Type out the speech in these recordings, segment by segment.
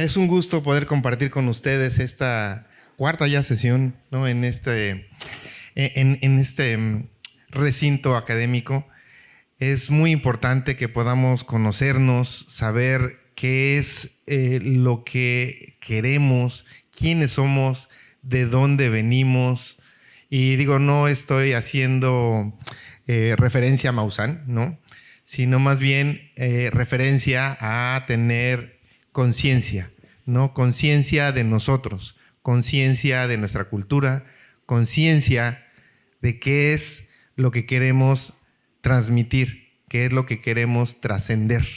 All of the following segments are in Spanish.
Es un gusto poder compartir con ustedes esta cuarta ya sesión, ¿no? en este recinto académico. Es muy importante que podamos conocernos, saber qué es lo que queremos, quiénes somos, de dónde venimos. Y digo, no estoy haciendo referencia a Maussan, ¿no? Sino más bien referencia a tener conciencia, ¿no? Conciencia de nosotros, conciencia de nuestra cultura, conciencia de qué es lo que queremos transmitir, qué es lo que queremos trascender,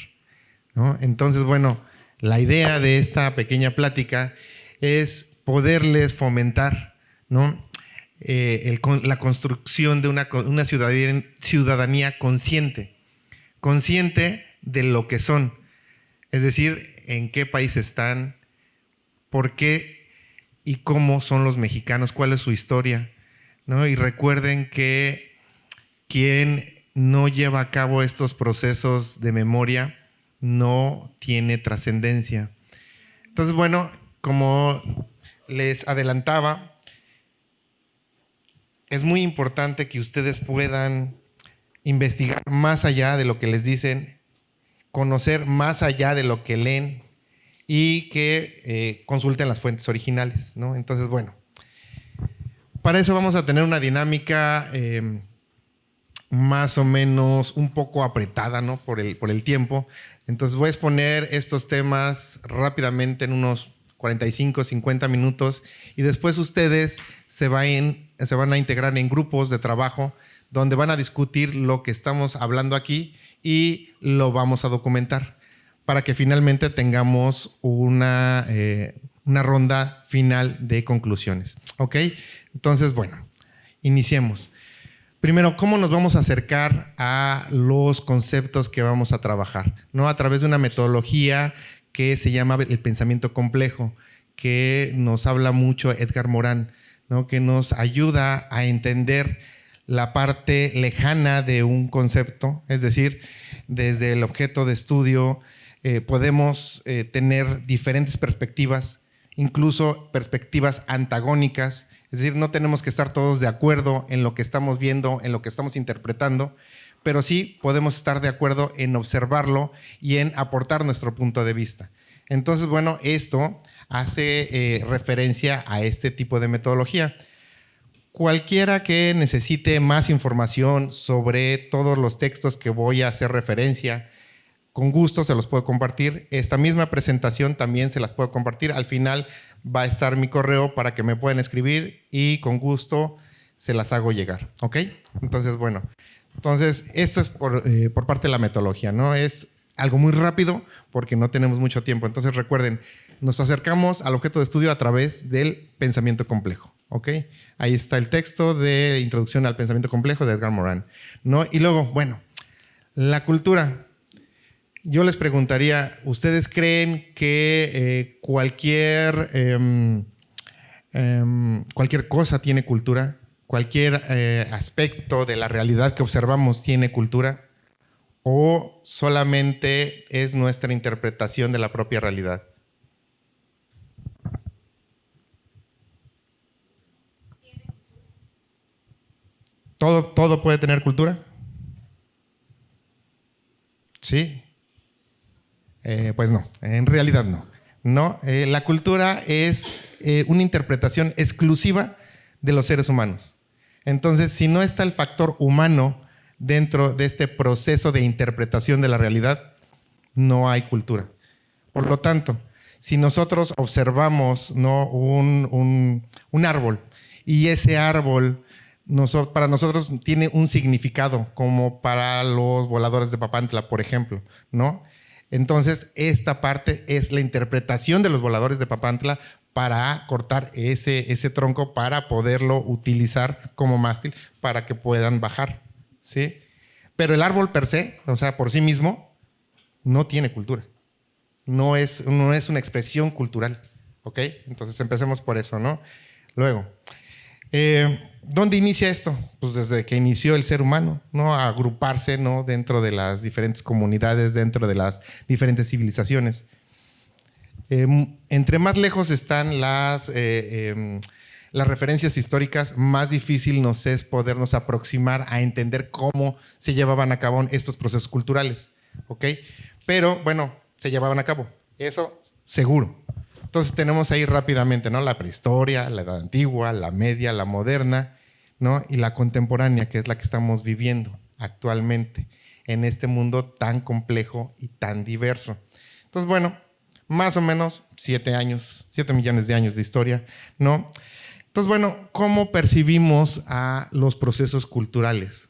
¿no? Entonces, bueno, la idea de esta pequeña plática es poderles fomentar, ¿no? La construcción de una ciudadanía consciente de lo que son, es decir, en qué país están, por qué y cómo son los mexicanos, cuál es su historia, ¿no? Y recuerden que quien no lleva a cabo estos procesos de memoria no tiene trascendencia. Entonces, bueno, como les adelantaba, es muy importante que ustedes puedan investigar más allá de lo que les dicen, conocer más allá de lo que leen y que consulten las fuentes originales, ¿no? Entonces, bueno, para eso vamos a tener una dinámica más o menos un poco apretada, ¿no? por el tiempo. Entonces voy a exponer estos temas rápidamente en unos 45, 50 minutos y después ustedes se van a integrar en grupos de trabajo donde van a discutir lo que estamos hablando aquí y lo vamos a documentar para que finalmente tengamos una ronda final de conclusiones. ¿Ok? Entonces, bueno, iniciemos. Primero, ¿cómo nos vamos a acercar a los conceptos que vamos a trabajar? ¿No? A través de una metodología que se llama el pensamiento complejo, que nos habla mucho Edgar Morin, ¿no? Que nos ayuda a entender la parte lejana de un concepto, es decir, desde el objeto de estudio podemos tener diferentes perspectivas, incluso perspectivas antagónicas. Es decir, no tenemos que estar todos de acuerdo en lo que estamos viendo, en lo que estamos interpretando, pero sí podemos estar de acuerdo en observarlo y en aportar nuestro punto de vista. Entonces, bueno, esto hace referencia a este tipo de metodología. Cualquiera que necesite más información sobre todos los textos que voy a hacer referencia, con gusto se los puedo compartir. Esta misma presentación también se las puedo compartir. Al final va a estar mi correo para que me puedan escribir y con gusto se las hago llegar. ¿Ok? Entonces, bueno. Entonces, esto es por parte de la metodología, ¿no? Es algo muy rápido porque no tenemos mucho tiempo. Entonces, recuerden, nos acercamos al objeto de estudio a través del pensamiento complejo. ¿Ok? Ahí está el texto de Introducción al Pensamiento Complejo de Edgar Morin, ¿no? Y luego, bueno, la cultura. Yo les preguntaría, ¿ustedes creen que cualquier cosa tiene cultura? ¿Cualquier aspecto de la realidad que observamos tiene cultura? ¿O solamente es nuestra interpretación de la propia realidad? ¿Todo puede tener cultura? ¿Sí? Pues no, en realidad no. No, la cultura es una interpretación exclusiva de los seres humanos. Entonces, si no está el factor humano dentro de este proceso de interpretación de la realidad, no hay cultura. Por lo tanto, si nosotros observamos, ¿no? un árbol y ese árbol para nosotros tiene un significado, como para los voladores de Papantla, por ejemplo, ¿no? Entonces, esta parte es la interpretación de los voladores de Papantla para cortar ese tronco para poderlo utilizar como mástil para que puedan bajar, ¿sí? Pero el árbol per se, o sea, por sí mismo, no tiene cultura. No es una expresión cultural, ¿ok? Entonces, empecemos por eso, ¿no? Luego, ¿dónde inicia esto? Pues desde que inició el ser humano, ¿no? A agruparse, ¿no? Dentro de las diferentes comunidades, dentro de las diferentes civilizaciones. Entre más lejos están las referencias históricas, más difícil nos es podernos aproximar a entender cómo se llevaban a cabo estos procesos culturales, ¿ok? Pero, bueno, se llevaban a cabo, eso seguro. Entonces tenemos ahí rápidamente, ¿no? La prehistoria, la edad antigua, la media, la moderna, ¿no? Y la contemporánea, que es la que estamos viviendo actualmente en este mundo tan complejo y tan diverso. Entonces, bueno, más o menos 7 millones de años de historia, ¿no? Entonces, bueno, ¿cómo percibimos a los procesos culturales?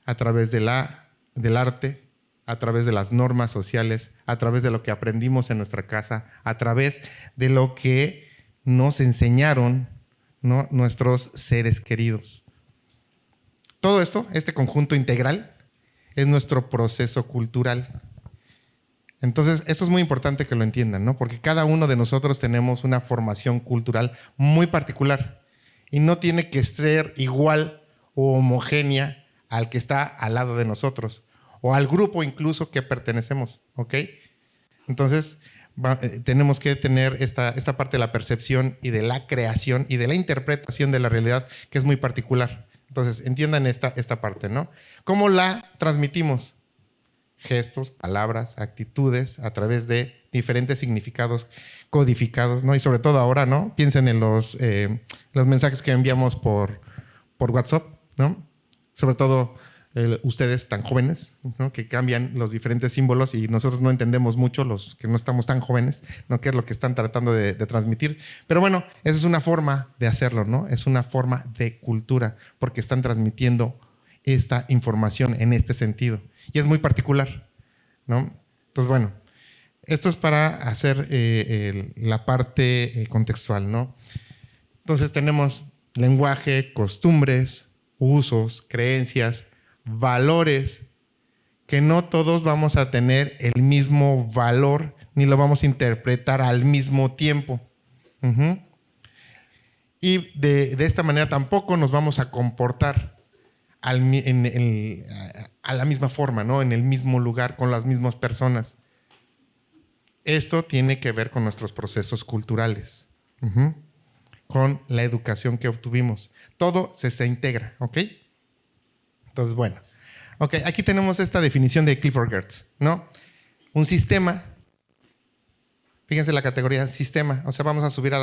A través del arte, a través de las normas sociales, a través de lo que aprendimos en nuestra casa, a través de lo que nos enseñaron, ¿no?, nuestros seres queridos. Todo esto, este conjunto integral, es nuestro proceso cultural. Entonces, esto es muy importante que lo entiendan, ¿no? Porque cada uno de nosotros tenemos una formación cultural muy particular y no tiene que ser igual o homogénea al que está al lado de nosotros o al grupo incluso que pertenecemos, ¿ok? Entonces, tenemos que tener esta parte de la percepción y de la creación y de la interpretación de la realidad, que es muy particular. Entonces, entiendan esta parte, ¿no? ¿Cómo la transmitimos? Gestos, palabras, actitudes, a través de diferentes significados codificados, ¿no? Y sobre todo ahora, ¿no? Piensen en los mensajes que enviamos por WhatsApp, ¿no? Sobre todo ustedes tan jóvenes, ¿no?, que cambian los diferentes símbolos y nosotros no entendemos mucho, los que no estamos tan jóvenes, ¿no?, qué es lo que están tratando de transmitir. Pero bueno, esa es una forma de hacerlo, ¿no? Es una forma de cultura, porque están transmitiendo esta información en este sentido. Y es muy particular, ¿no? Entonces, bueno, esto es para hacer la parte contextual, ¿no? Entonces tenemos lenguaje, costumbres, usos, creencias, valores, que no todos vamos a tener el mismo valor ni lo vamos a interpretar al mismo tiempo. Y de esta manera tampoco nos vamos a comportar a la misma forma, ¿no?, en el mismo lugar, con las mismas personas. Esto tiene que ver con nuestros procesos culturales, con la educación que obtuvimos. Todo se integra, ¿ok? Entonces, bueno. Ok, aquí tenemos esta definición de Clifford Geertz, ¿no? Un sistema, fíjense la categoría sistema, o sea, vamos a subir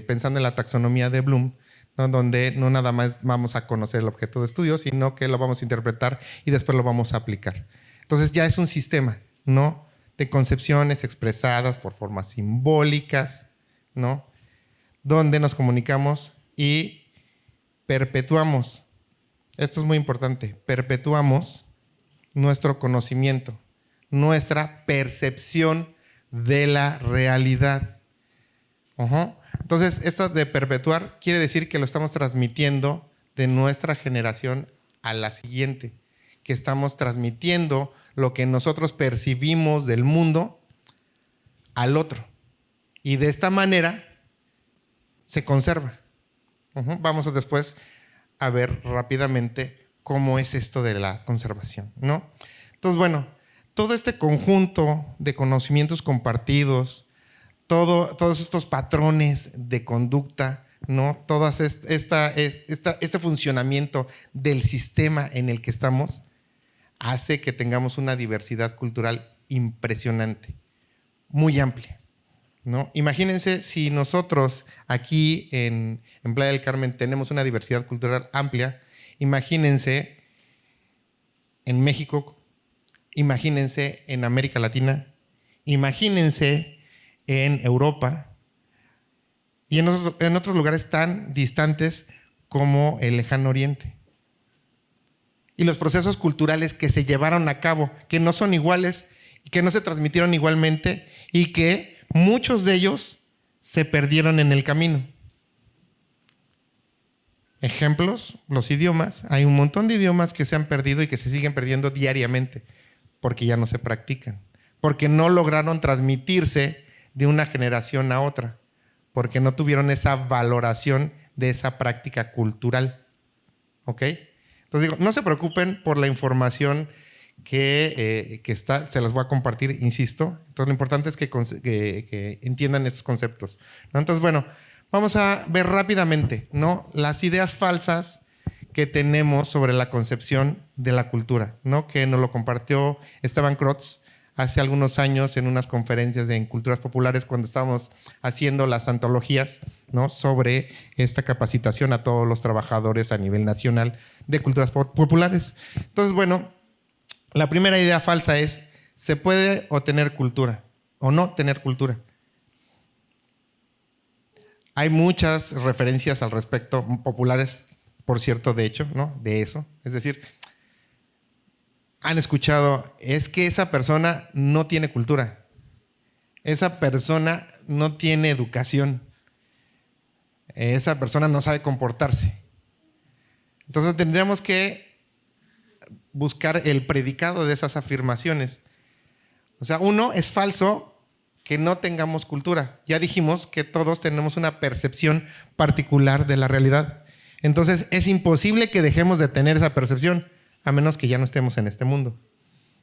pensando en la taxonomía de Bloom, ¿no?, donde no nada más vamos a conocer el objeto de estudio, sino que lo vamos a interpretar y después lo vamos a aplicar. Entonces ya es un sistema, ¿no?, de concepciones expresadas por formas simbólicas, ¿no?, donde nos comunicamos y perpetuamos. Esto es muy importante. Perpetuamos nuestro conocimiento, nuestra percepción de la realidad. Entonces, esto de perpetuar quiere decir que lo estamos transmitiendo de nuestra generación a la siguiente, que estamos transmitiendo lo que nosotros percibimos del mundo al otro. Y de esta manera se conserva. Vamos después a ver rápidamente cómo es esto de la conservación, ¿no? Entonces, bueno, todo este conjunto de conocimientos compartidos, todos estos patrones de conducta, ¿no?, todo este funcionamiento del sistema en el que estamos hace que tengamos una diversidad cultural impresionante, muy amplia, ¿no? Imagínense si nosotros aquí en Playa del Carmen tenemos una diversidad cultural amplia, imagínense en México, imagínense en América Latina, imagínense en Europa y en otros lugares tan distantes como el Lejano Oriente. Y los procesos culturales que se llevaron a cabo, que no son iguales, que no se transmitieron igualmente y que muchos de ellos se perdieron en el camino. Ejemplos, los idiomas. Hay un montón de idiomas que se han perdido y que se siguen perdiendo diariamente porque ya no se practican, porque no lograron transmitirse de una generación a otra, porque no tuvieron esa valoración de esa práctica cultural. ¿Ok? Entonces digo, no se preocupen por la información se las voy a compartir, insisto. Entonces, lo importante es que entiendan estos conceptos, ¿no? Entonces, bueno, vamos a ver rápidamente, ¿no?, las ideas falsas que tenemos sobre la concepción de la cultura, ¿no?, que nos lo compartió Esteban Crotz hace algunos años en unas conferencias en culturas populares cuando estábamos haciendo las antologías, ¿no?, sobre esta capacitación a todos los trabajadores a nivel nacional de culturas populares. Entonces, bueno, la primera idea falsa es: ¿se puede o tener cultura o no tener cultura? Hay muchas referencias al respecto, populares, por cierto, de hecho, ¿no?, de eso. Es decir, han escuchado, es que esa persona no tiene cultura, esa persona no tiene educación, esa persona no sabe comportarse. Entonces tendríamos que buscar el predicado de esas afirmaciones. O sea, uno, es falso que no tengamos cultura. Ya dijimos que todos tenemos una percepción particular de la realidad. Entonces es imposible que dejemos de tener esa percepción, a menos que ya no estemos en este mundo.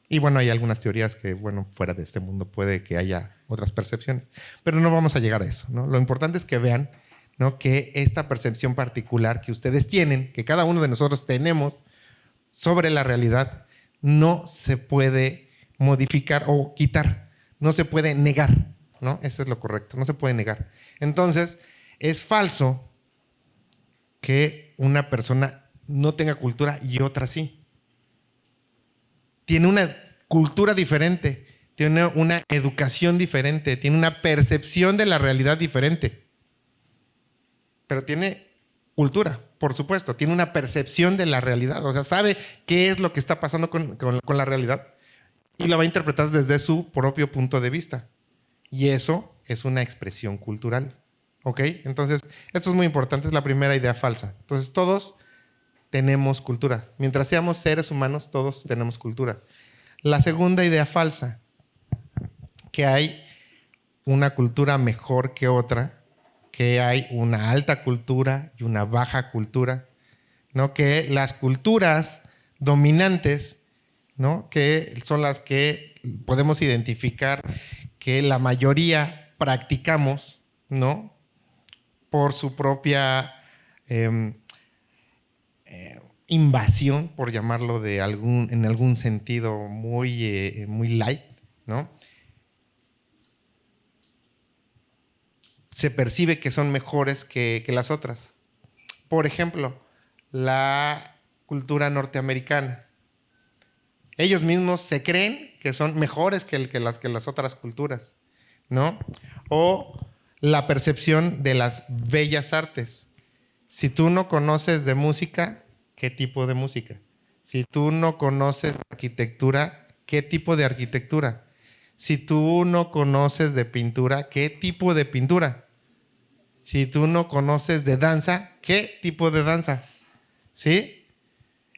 Y bueno, hay algunas teorías que, bueno, fuera de este mundo puede que haya otras percepciones, pero no vamos a llegar a eso, ¿no? Lo importante es que vean, ¿no?, que esta percepción particular que ustedes tienen, que cada uno de nosotros tenemos sobre la realidad, no se puede modificar o quitar, no se puede negar, ¿no? Eso es lo correcto, no se puede negar. Entonces, es falso que una persona no tenga cultura y otra sí. Tiene una cultura diferente, tiene una educación diferente, tiene una percepción de la realidad diferente. Pero tiene cultura, por supuesto, tiene una percepción de la realidad, o sea, sabe qué es lo que está pasando con la realidad y la va a interpretar desde su propio punto de vista. Y eso es una expresión cultural, ¿ok? Entonces, esto es muy importante, es la primera idea falsa. Entonces, todos tenemos cultura. Mientras seamos seres humanos, todos tenemos cultura. La segunda idea falsa, que hay una cultura mejor que otra, que hay una alta cultura y una baja cultura, ¿no? Que las culturas dominantes, ¿no?, que son las que podemos identificar que la mayoría practicamos, ¿no?, por su propia invasión, por llamarlo en algún sentido muy light, ¿no? Se percibe que son mejores que las otras. Por ejemplo, la cultura norteamericana. Ellos mismos se creen que son mejores que las otras culturas, ¿no? O la percepción de las bellas artes. Si tú no conoces de música, ¿qué tipo de música? Si tú no conoces de arquitectura, ¿qué tipo de arquitectura? Si tú no conoces de pintura, ¿qué tipo de pintura? Si tú no conoces de danza, ¿qué tipo de danza? ¿Sí?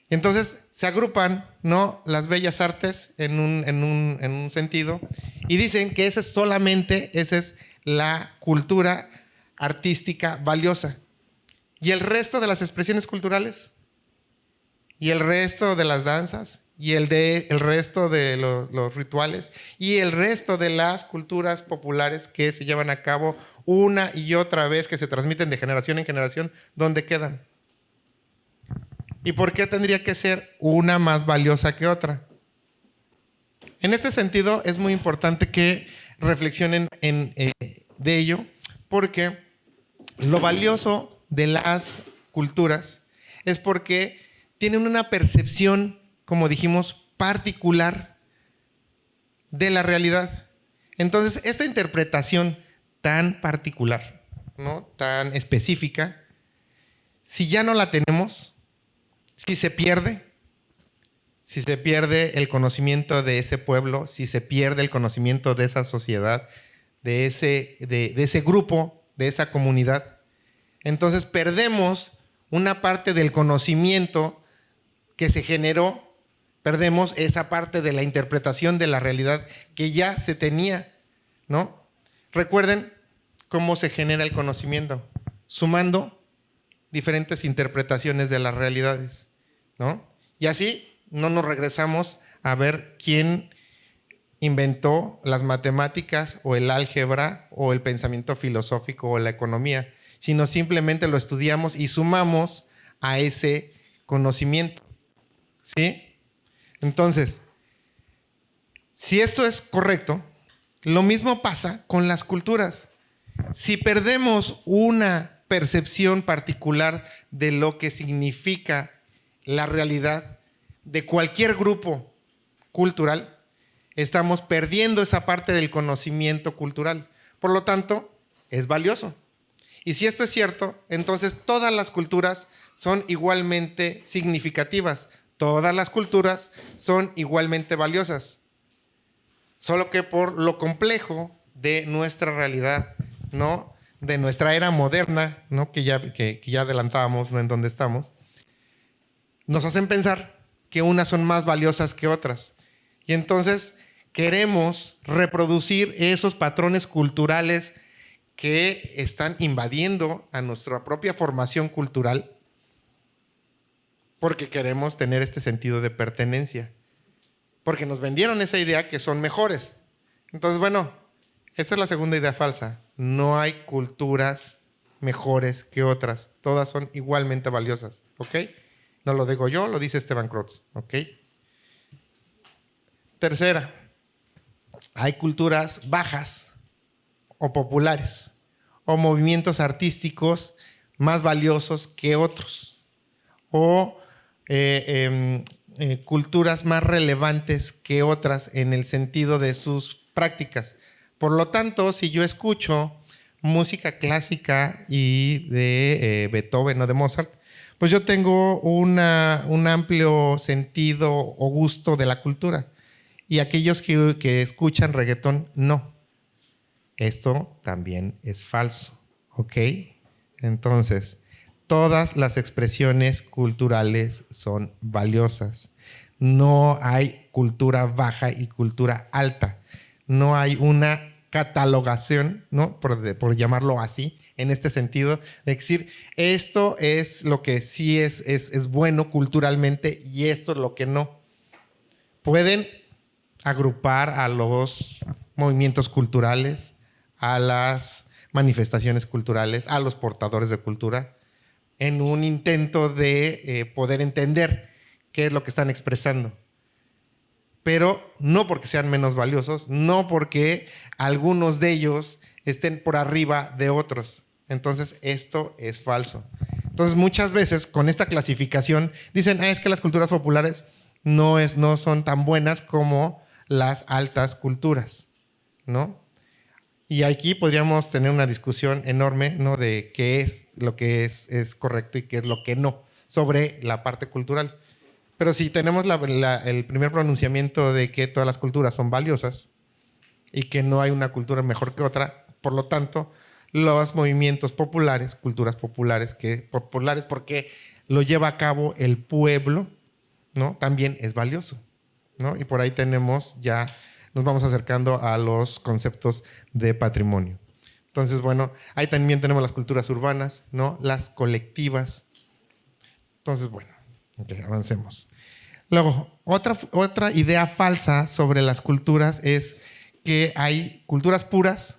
Entonces se agrupan, ¿no?, las bellas artes en un sentido y dicen que esa es la cultura artística valiosa. ¿Y el resto de las expresiones culturales? ¿Y el resto de las danzas? ¿Y el resto de los rituales? ¿Y el resto de las culturas populares que se llevan a cabo una y otra vez, que se transmiten de generación en generación? ¿Dónde quedan? ¿Y por qué tendría que ser una más valiosa que otra? En este sentido, es muy importante que reflexionen de ello, porque lo valioso de las culturas es porque tienen una percepción, como dijimos, particular de la realidad. Entonces, esta interpretación tan particular, ¿no?, tan específica, si ya no la tenemos, si se pierde el conocimiento de ese pueblo, si se pierde el conocimiento de esa sociedad, de ese grupo, de esa comunidad, entonces perdemos una parte del conocimiento que se generó, perdemos esa parte de la interpretación de la realidad que ya se tenía, ¿no? Recuerden cómo se genera el conocimiento, sumando diferentes interpretaciones de las realidades, ¿no? Y así no nos regresamos a ver quién inventó las matemáticas o el álgebra o el pensamiento filosófico o la economía, sino simplemente lo estudiamos y sumamos a ese conocimiento. ¿Sí? Entonces, si esto es correcto, lo mismo pasa con las culturas. Si perdemos una percepción particular de lo que significa la realidad de cualquier grupo cultural, estamos perdiendo esa parte del conocimiento cultural. Por lo tanto, es valioso. Y si esto es cierto, entonces todas las culturas son igualmente significativas. Todas las culturas son igualmente valiosas. Solo que por lo complejo de nuestra realidad, ¿no? De nuestra era moderna, ¿no? que ya adelantábamos, ¿no? En donde estamos, nos hacen pensar que unas son más valiosas que otras. Y entonces queremos reproducir esos patrones culturales que están invadiendo a nuestra propia formación cultural porque queremos tener este sentido de pertenencia. Porque nos vendieron esa idea que son mejores. Entonces, bueno, esta es la segunda idea falsa. No hay culturas mejores que otras. Todas son igualmente valiosas. ¿Ok? No lo digo yo, lo dice Esteban Crotz. ¿Ok? Tercera, hay culturas bajas o populares o movimientos artísticos más valiosos que otros o culturas más relevantes que otras en el sentido de sus prácticas. Por lo tanto, si yo escucho música clásica y de Beethoven o de Mozart, pues yo tengo un amplio sentido o gusto de la cultura. Y aquellos que escuchan reggaetón, no. Esto también es falso, ¿ok? Entonces, todas las expresiones culturales son valiosas. No hay cultura baja y cultura alta. No hay una catalogación, ¿no? Por llamarlo así, en este sentido, de decir, esto es lo que sí es bueno culturalmente y esto es lo que no. Pueden agrupar a los movimientos culturales, a las manifestaciones culturales, a los portadores de cultura, en un intento de poder entender qué es lo que están expresando. Pero no porque sean menos valiosos, no porque algunos de ellos estén por arriba de otros. Entonces, esto es falso. Entonces, muchas veces con esta clasificación dicen, es que las culturas populares no son tan buenas como las altas culturas, ¿no? Y aquí podríamos tener una discusión enorme, ¿no? De qué es lo que es correcto y qué es lo que no, sobre la parte cultural. Pero si tenemos el primer pronunciamiento de que todas las culturas son valiosas y que no hay una cultura mejor que otra, por lo tanto, los movimientos populares, culturas populares, populares porque lo lleva a cabo el pueblo, ¿no? También es valioso, ¿no? Y por ahí nos vamos acercando a los conceptos de patrimonio. Entonces, bueno, ahí también tenemos las culturas urbanas, ¿no? Las colectivas. Entonces, bueno, okay, avancemos. Luego, otra idea falsa sobre las culturas es que hay culturas puras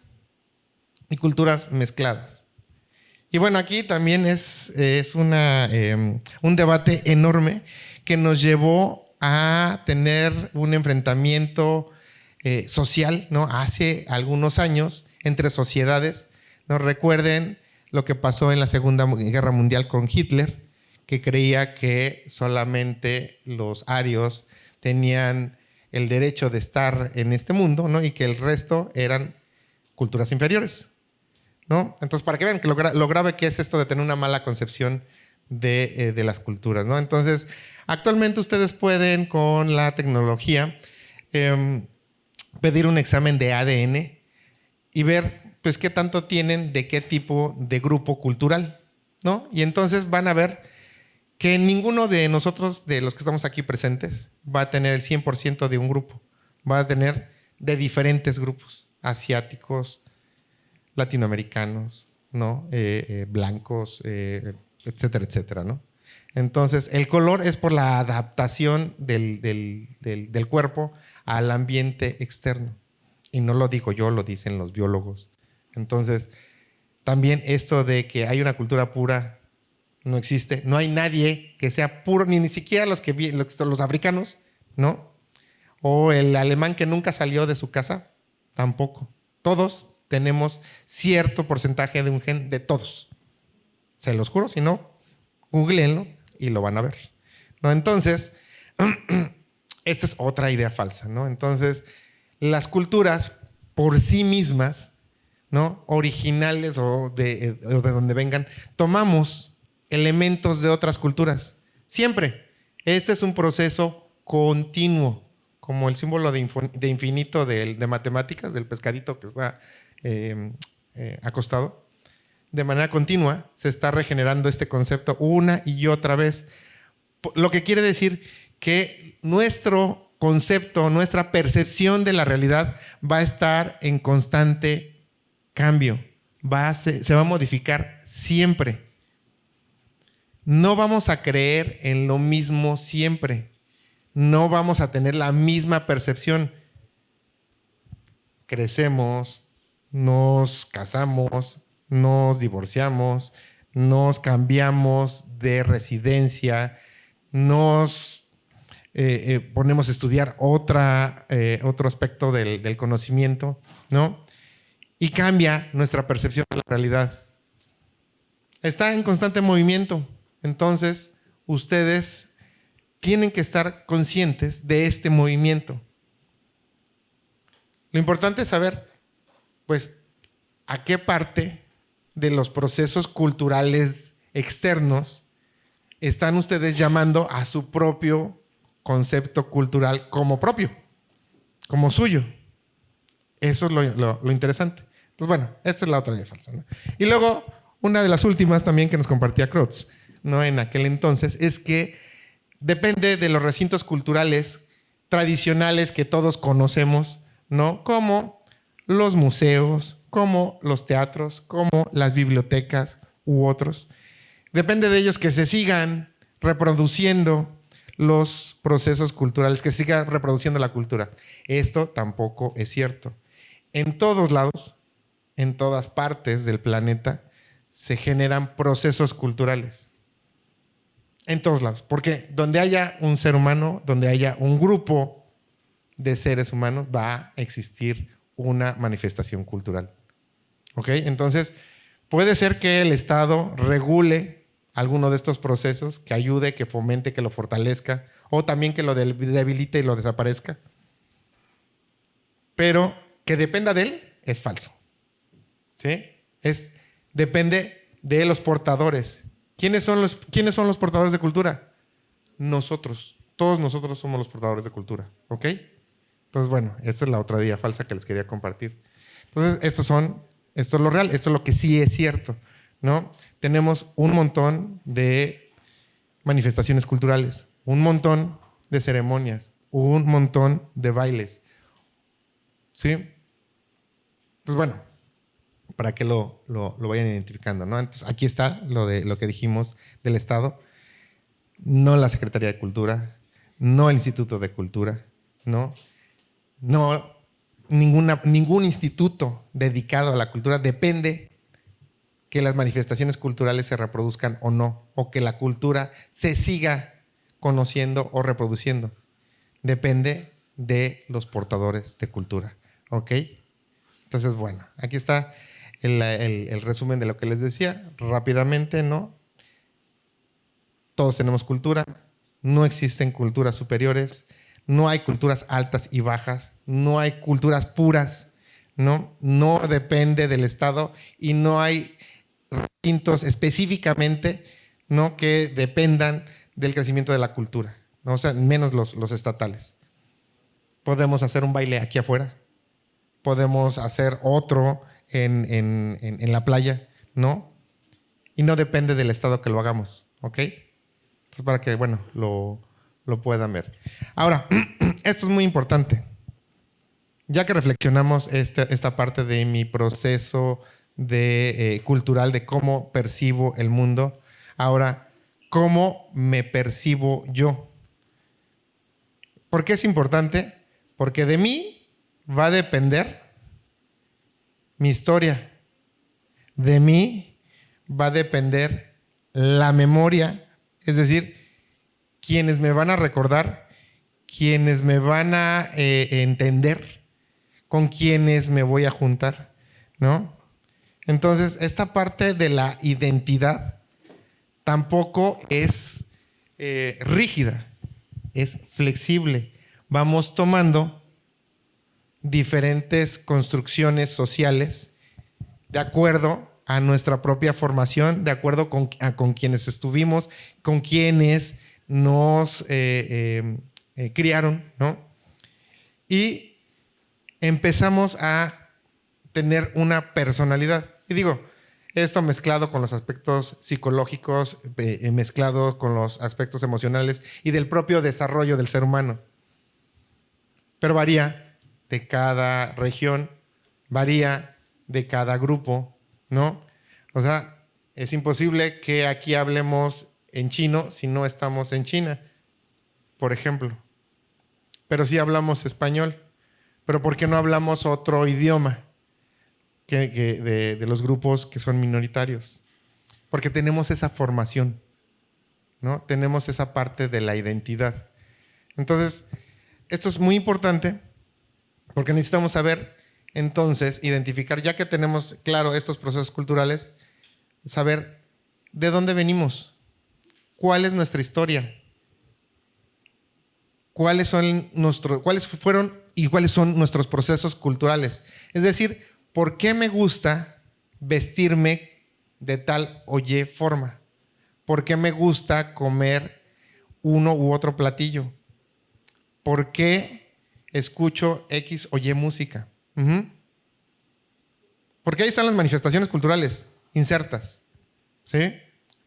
y culturas mezcladas. Y bueno, aquí también es un debate enorme que nos llevó a tener un enfrentamiento social, ¿no? Hace algunos años entre sociedades. Nos recuerden lo que pasó en la Segunda Guerra Mundial con Hitler, que creía que solamente los arios tenían el derecho de estar en este mundo, ¿no? Y que el resto eran culturas inferiores, ¿no? Entonces, para que vean que lo grave que es esto de tener una mala concepción de las culturas, ¿no? Entonces, actualmente ustedes pueden con la tecnología pedir un examen de ADN y ver pues qué tanto tienen de qué tipo de grupo cultural, ¿no? Y entonces van a ver que ninguno de nosotros, de los que estamos aquí presentes, va a tener el 100% de un grupo. Va a tener de diferentes grupos, asiáticos, latinoamericanos, ¿no? Blancos, etcétera, etcétera, ¿no? Entonces, el color es por la adaptación del cuerpo al ambiente externo. Y no lo digo yo, lo dicen los biólogos. Entonces, también esto de que hay una cultura pura no existe. No hay nadie que sea puro, ni siquiera los africanos, ¿no? O el alemán que nunca salió de su casa, tampoco. Todos tenemos cierto porcentaje de un gen, de todos. Se los juro, si no, googleenlo y lo van a ver, ¿no? Entonces, esta es otra idea falsa, ¿no? Entonces, las culturas por sí mismas, ¿no? Originales o de donde vengan, tomamos elementos de otras culturas. Siempre. Este es un proceso continuo, como el símbolo de infinito de matemáticas, del pescadito que está acostado. De manera continua se está regenerando este concepto una y otra vez. Lo que quiere decir que nuestro concepto, nuestra percepción de la realidad va a estar en constante cambio. Se va a modificar siempre. No vamos a creer en lo mismo siempre. No vamos a tener la misma percepción. Crecemos, nos casamos, nos divorciamos, nos cambiamos de residencia, nos ponemos a estudiar otro aspecto del conocimiento, ¿no? Y cambia nuestra percepción de la realidad. Está en constante movimiento. Entonces, ustedes tienen que estar conscientes de este movimiento. Lo importante es saber, pues, a qué parte de los procesos culturales externos están ustedes llamando a su propio concepto cultural como propio, como suyo. Eso es lo interesante. Entonces, bueno, esta es la otra idea falsa, ¿no? Y luego, una de las últimas también que nos compartía Crotz, ¿no? En aquel entonces, es que depende de los recintos culturales tradicionales que todos conocemos, ¿no? Como los museos, como los teatros, como las bibliotecas u otros. Depende de ellos que se sigan reproduciendo los procesos culturales, que se siga reproduciendo la cultura. Esto tampoco es cierto. En todos lados, en todas partes del planeta, se generan procesos culturales. En todos lados. Porque donde haya un ser humano, donde haya un grupo de seres humanos, va a existir una manifestación cultural. ¿Ok? Entonces, puede ser que el Estado regule alguno de estos procesos, que ayude, que fomente, que lo fortalezca, o también que lo debilite y lo desaparezca. Pero que dependa de él es falso. ¿Sí? Depende de los portadores. ¿Quiénes son los portadores de cultura? Nosotros. Todos nosotros somos los portadores de cultura. ¿Ok? Entonces, bueno, esta es la otra idea falsa que les quería compartir. Entonces, esto es lo real, esto es lo que sí es cierto, ¿no? Tenemos un montón de manifestaciones culturales, un montón de ceremonias, un montón de bailes, ¿sí? Entonces, bueno, para que lo vayan identificando, ¿no? Entonces, aquí está lo que dijimos del Estado, no la Secretaría de Cultura, no el Instituto de Cultura, ¿no? No, ningún instituto dedicado a la cultura. Depende que las manifestaciones culturales se reproduzcan o no, o que la cultura se siga conociendo o reproduciendo. Depende de los portadores de cultura. ¿Ok? Entonces, bueno, aquí está el resumen de lo que les decía. Rápidamente, ¿no? Todos tenemos cultura. No existen culturas superiores. No hay culturas altas y bajas, no hay culturas puras, ¿no? No depende del Estado y no hay recintos específicamente, ¿no? Que dependan del crecimiento de la cultura, ¿no? O sea, menos los estatales. Podemos hacer un baile aquí afuera, podemos hacer otro en la playa, ¿no? Y no depende del Estado que lo hagamos, ¿ok? Entonces, para que, bueno, lo puedan ver. Ahora, esto es muy importante. Ya que reflexionamos esta parte de mi proceso cultural, de cómo percibo el mundo, ahora, cómo me percibo yo. ¿Por qué es importante? Porque de mí va a depender mi historia. De mí va a depender la memoria, es decir, quienes me van a recordar, quienes me van a entender, con quienes me voy a juntar, ¿no? Entonces, esta parte de la identidad tampoco es rígida, es flexible. Vamos tomando diferentes construcciones sociales de acuerdo a nuestra propia formación, de acuerdo con quienes estuvimos, con quienes nos criaron, ¿no? Y empezamos a tener una personalidad. Y digo, esto mezclado con los aspectos psicológicos, mezclado con los aspectos emocionales y del propio desarrollo del ser humano. Pero varía de cada región, varía de cada grupo, ¿no? O sea, es imposible que aquí hablemos en chino si no estamos en China, por ejemplo. Pero sí hablamos español. Pero ¿por qué no hablamos otro idioma de los grupos que son minoritarios? Porque tenemos esa formación, ¿no? Tenemos esa parte de la identidad. Entonces, esto es muy importante porque necesitamos saber, entonces, identificar, ya que tenemos claro estos procesos culturales, saber de dónde venimos, cuál es nuestra historia, cuáles fueron y cuáles son nuestros procesos culturales. Es decir, ¿por qué me gusta vestirme de tal o y forma? ¿Por qué me gusta comer uno u otro platillo? ¿Por qué escucho X o Y música? Porque ahí están las manifestaciones culturales insertas, ¿sí?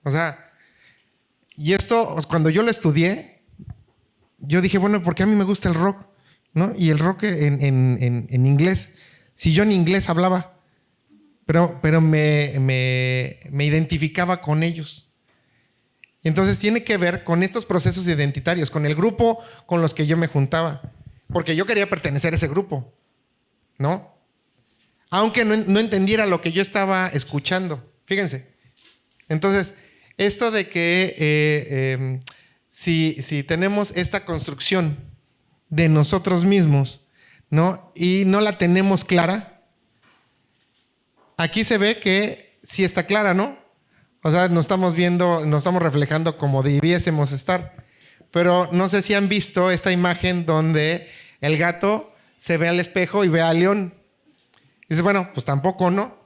O sea, y esto, cuando yo lo estudié, yo dije, bueno, ¿por qué a mí me gusta el rock? ¿No? Y el rock en inglés. Si yo en inglés hablaba, pero me identificaba con ellos. Entonces tiene que ver con estos procesos identitarios, con el grupo con los que yo me juntaba. Porque yo quería pertenecer a ese grupo, ¿no? Aunque no entendiera lo que yo estaba escuchando. Fíjense. Entonces, esto de que si tenemos esta construcción de nosotros mismos, ¿no? Y no la tenemos clara, aquí se ve que sí está clara, ¿no? O sea, nos estamos reflejando como debiésemos estar. Pero no sé si han visto esta imagen donde el gato se ve al espejo y ve al león. Y dice, bueno, pues tampoco, ¿no?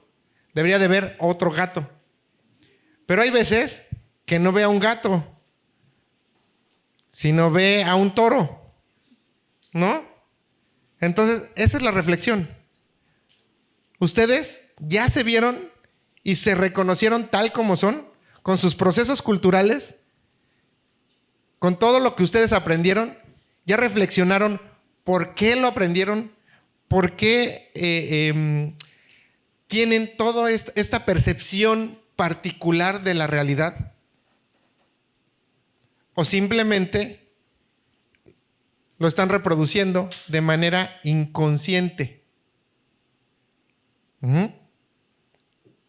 Debería de ver otro gato. Pero hay veces que no ve a un gato, sino ve a un toro, ¿no? Entonces, esa es la reflexión. Ustedes ya se vieron y se reconocieron tal como son, con sus procesos culturales, con todo lo que ustedes aprendieron, ya reflexionaron por qué lo aprendieron, por qué tienen toda esta percepción particular de la realidad, o simplemente lo están reproduciendo de manera inconsciente.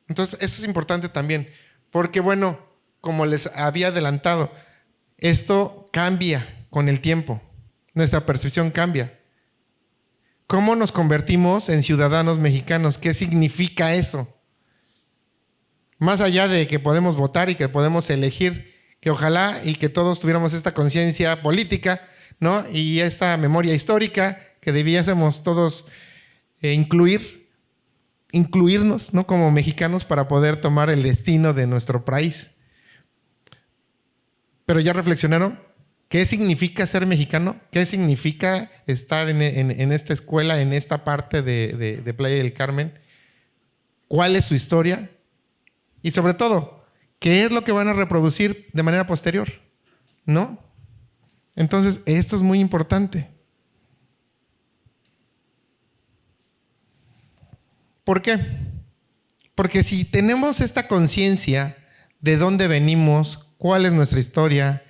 Entonces, esto es importante también, porque bueno, como les había adelantado, esto cambia con el tiempo, nuestra percepción cambia. ¿Cómo nos convertimos en ciudadanos mexicanos? ¿Qué significa eso? Más allá de que podemos votar y que podemos elegir, que ojalá y que todos tuviéramos esta conciencia política, ¿no? Y esta memoria histórica que debiésemos todos incluirnos, ¿no? Como mexicanos para poder tomar el destino de nuestro país. Pero ya reflexionaron, ¿qué significa ser mexicano? ¿Qué significa estar en esta escuela, en esta parte de Playa del Carmen? ¿Cuál es su historia? Y sobre todo, ¿qué es lo que van a reproducir de manera posterior? ¿No? Entonces, esto es muy importante. ¿Por qué? Porque si tenemos esta conciencia de dónde venimos, cuál es nuestra historia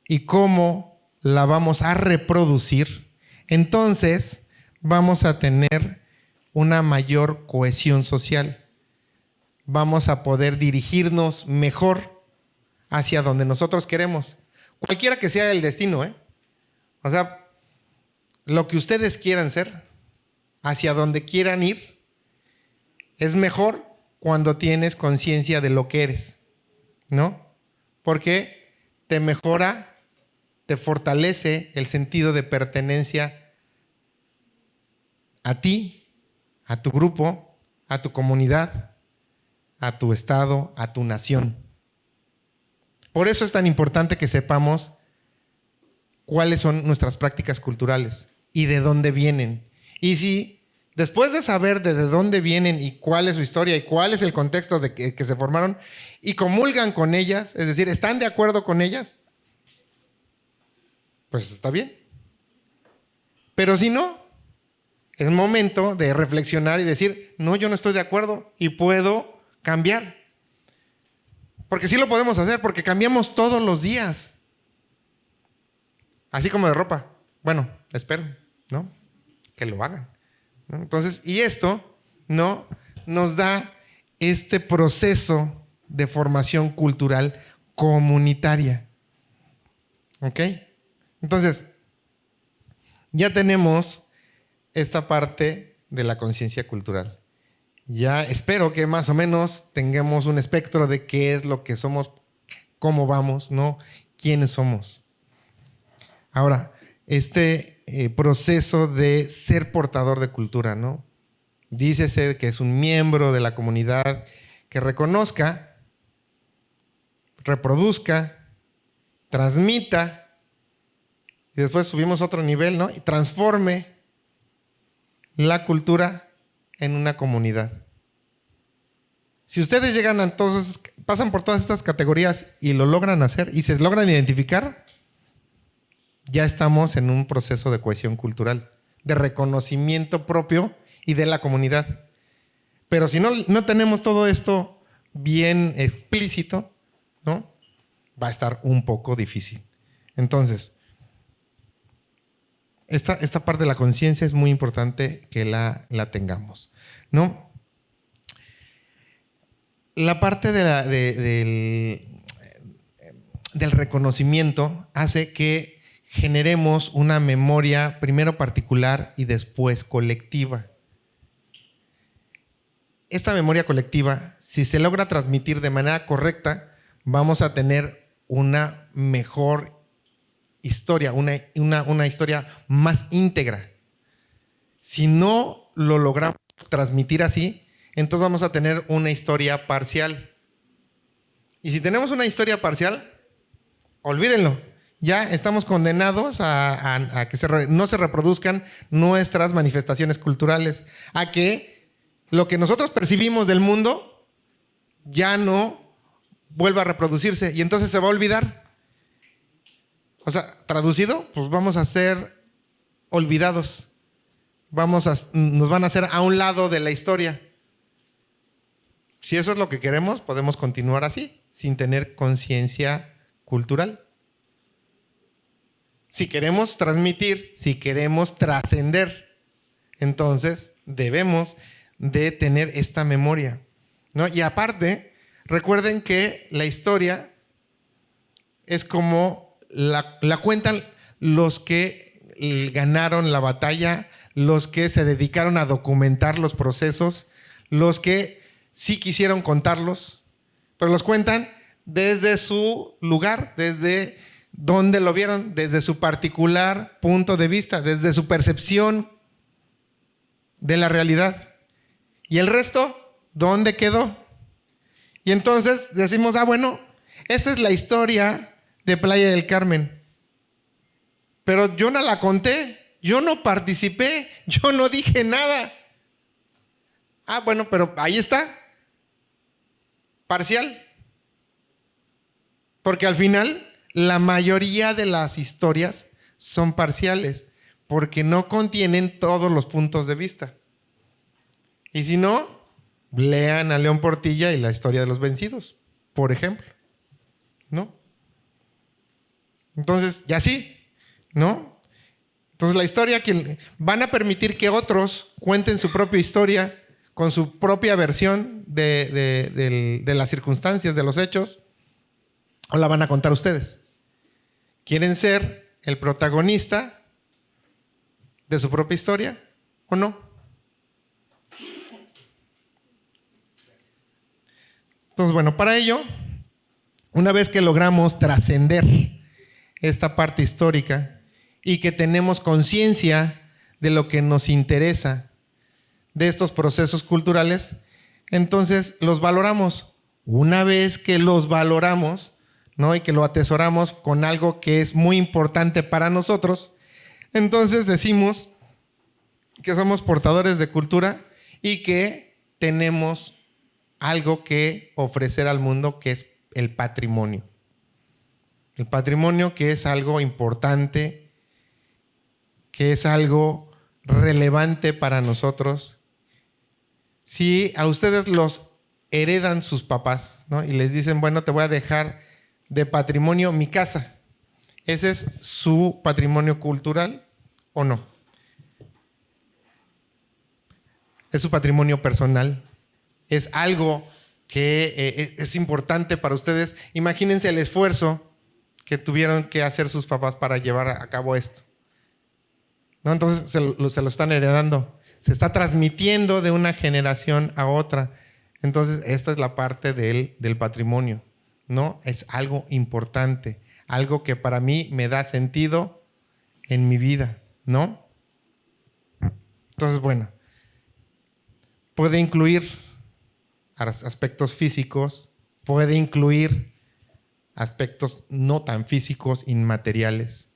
y cómo la vamos a reproducir, entonces vamos a tener una mayor cohesión social. Vamos a poder dirigirnos mejor hacia donde nosotros queremos. Cualquiera que sea el destino, ¿eh? O sea, lo que ustedes quieran ser, hacia donde quieran ir, es mejor cuando tienes conciencia de lo que eres, ¿no? Porque te mejora, te fortalece el sentido de pertenencia a ti, a tu grupo, a tu comunidad, a tu estado, a tu nación. Por eso es tan importante que sepamos cuáles son nuestras prácticas culturales y de dónde vienen. Y si después de saber de dónde vienen y cuál es su historia y cuál es el contexto de que se formaron y comulgan con ellas, es decir, están de acuerdo con ellas, pues está bien. Pero si no, es momento de reflexionar y decir, no, yo no estoy de acuerdo y puedo cambiar. Porque sí lo podemos hacer, porque cambiamos todos los días. Así como de ropa. Bueno, espero, ¿no? Que lo hagan, ¿no? Entonces, y esto, ¿no?, nos da este proceso de formación cultural comunitaria. ¿Ok? Entonces, ya tenemos esta parte de la conciencia cultural. Ya espero que más o menos tengamos un espectro de qué es lo que somos, cómo vamos, ¿no? ¿Quiénes somos? Ahora, este proceso de ser portador de cultura, ¿no? Dícese que es un miembro de la comunidad que reconozca, reproduzca, transmita y después subimos a otro nivel, ¿no? Y transforme la cultura en una comunidad. Si ustedes llegan a entonces, pasan por todas estas categorías y lo logran hacer y se logran identificar, ya estamos en un proceso de cohesión cultural, de reconocimiento propio y de la comunidad. Pero si no tenemos todo esto bien explícito, ¿no?, va a estar un poco difícil. Entonces, esta parte de la conciencia es muy importante que la tengamos, ¿no? La parte del reconocimiento hace que generemos una memoria primero particular y después colectiva. Esta memoria colectiva, si se logra transmitir de manera correcta, vamos a tener una mejor historia, una historia más íntegra. Si no lo logramos transmitir así, entonces vamos a tener una historia parcial. Y si tenemos una historia parcial, olvídenlo. Ya estamos condenados a que no se reproduzcan nuestras manifestaciones culturales, a que lo que nosotros percibimos del mundo ya no vuelva a reproducirse y entonces se va a olvidar. O sea, traducido, pues vamos a ser olvidados. Nos van a hacer a un lado de la historia. Si eso es lo que queremos, podemos continuar así, sin tener conciencia cultural. Si queremos transmitir, si queremos trascender, entonces debemos de tener esta memoria, ¿no? Y aparte, recuerden que la historia es como la cuentan los que ganaron la batalla, los que se dedicaron a documentar los procesos, los que sí quisieron contarlos, pero los cuentan desde su lugar, desde donde lo vieron, desde su particular punto de vista, desde su percepción de la realidad. ¿Y el resto dónde quedó? Y entonces decimos, bueno, esa es la historia de Playa del Carmen. Pero yo no la conté, yo no participé, yo no dije nada. Bueno, pero ahí está. Parcial. Porque al final la mayoría de las historias son parciales, porque no contienen todos los puntos de vista. Y si no, lean a León Portilla y la historia de los vencidos, por ejemplo, ¿no? Entonces, y así, ¿no? Entonces la historia, que van a permitir que otros cuenten su propia historia con su propia versión de las circunstancias, de los hechos, o la van a contar ustedes. ¿Quieren ser el protagonista de su propia historia o no? Entonces, bueno, para ello, una vez que logramos trascender esta parte histórica y que tenemos conciencia de lo que nos interesa de estos procesos culturales, entonces los valoramos. Una vez que los valoramos, ¿no? Y que lo atesoramos con algo que es muy importante para nosotros, entonces decimos que somos portadores de cultura y que tenemos algo que ofrecer al mundo, que es el patrimonio. El patrimonio, que es algo importante, que es algo relevante para nosotros. Si a ustedes los heredan sus papás, ¿no? Y les dicen, bueno, te voy a dejar de patrimonio mi casa, ¿ese es su patrimonio cultural o no? Es su patrimonio personal. Es algo que es importante para ustedes. Imagínense el esfuerzo que tuvieron que hacer sus papás para llevar a cabo esto, ¿no? Entonces se lo están heredando. Se está transmitiendo de una generación a otra. Entonces esta es la parte del patrimonio, ¿no? Es algo importante, algo que para mí me da sentido en mi vida, ¿no? Entonces, bueno, puede incluir aspectos físicos, puede incluir aspectos no tan físicos, inmateriales,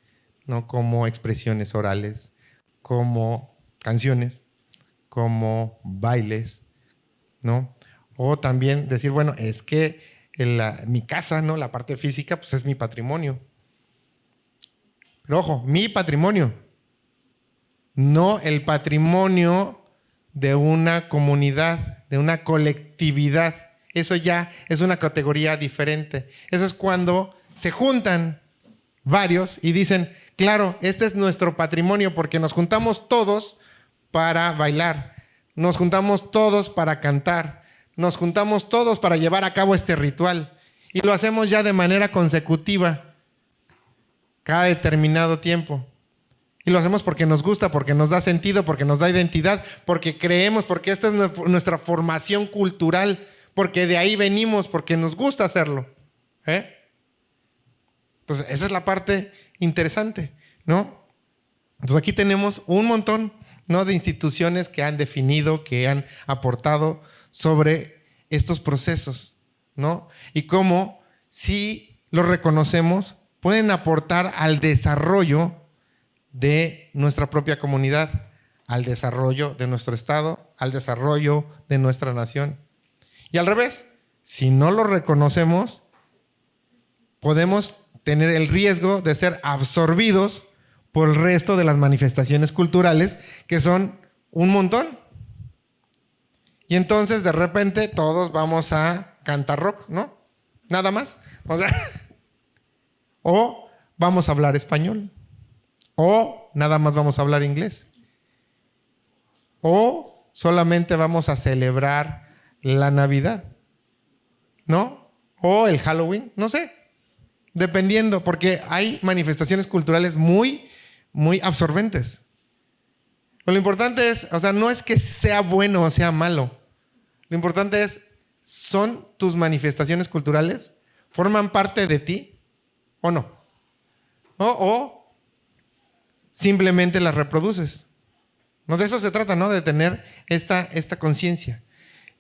¿no? Como expresiones orales, como canciones, como bailes, ¿no? O también decir, bueno, es que mi casa, ¿no? La parte física, pues es mi patrimonio. Pero ojo, mi patrimonio, no el patrimonio de una comunidad, de una colectividad. Eso ya es una categoría diferente. Eso es cuando se juntan varios y dicen, claro, este es nuestro patrimonio porque nos juntamos todos para bailar, nos juntamos todos para cantar, nos juntamos todos para llevar a cabo este ritual y lo hacemos ya de manera consecutiva cada determinado tiempo. Y lo hacemos porque nos gusta, porque nos da sentido, porque nos da identidad, porque creemos, porque esta es nuestra formación cultural, porque de ahí venimos, porque nos gusta hacerlo. Entonces, esa es la parte interesante, ¿no? Entonces, aquí tenemos un montón, ¿no?, de instituciones que han definido, que han aportado sobre estos procesos, ¿no? Y cómo, si los reconocemos, pueden aportar al desarrollo de nuestra propia comunidad, al desarrollo de nuestro estado, al desarrollo de nuestra nación. Y al revés, si no lo reconocemos, podemos tener el riesgo de ser absorbidos por el resto de las manifestaciones culturales, que son un montón. Y entonces de repente todos vamos a cantar rock, ¿no? Nada más. O sea, o vamos a hablar español. O nada más vamos a hablar inglés. O solamente vamos a celebrar la Navidad, ¿no? O el Halloween, no sé. Dependiendo, porque hay manifestaciones culturales muy, muy absorbentes. Pero lo importante es, o sea, no es que sea bueno o sea malo. Lo importante es, ¿son tus manifestaciones culturales? ¿Forman parte de ti o no? O simplemente las reproduces. No, de eso se trata, ¿no? De tener esta conciencia.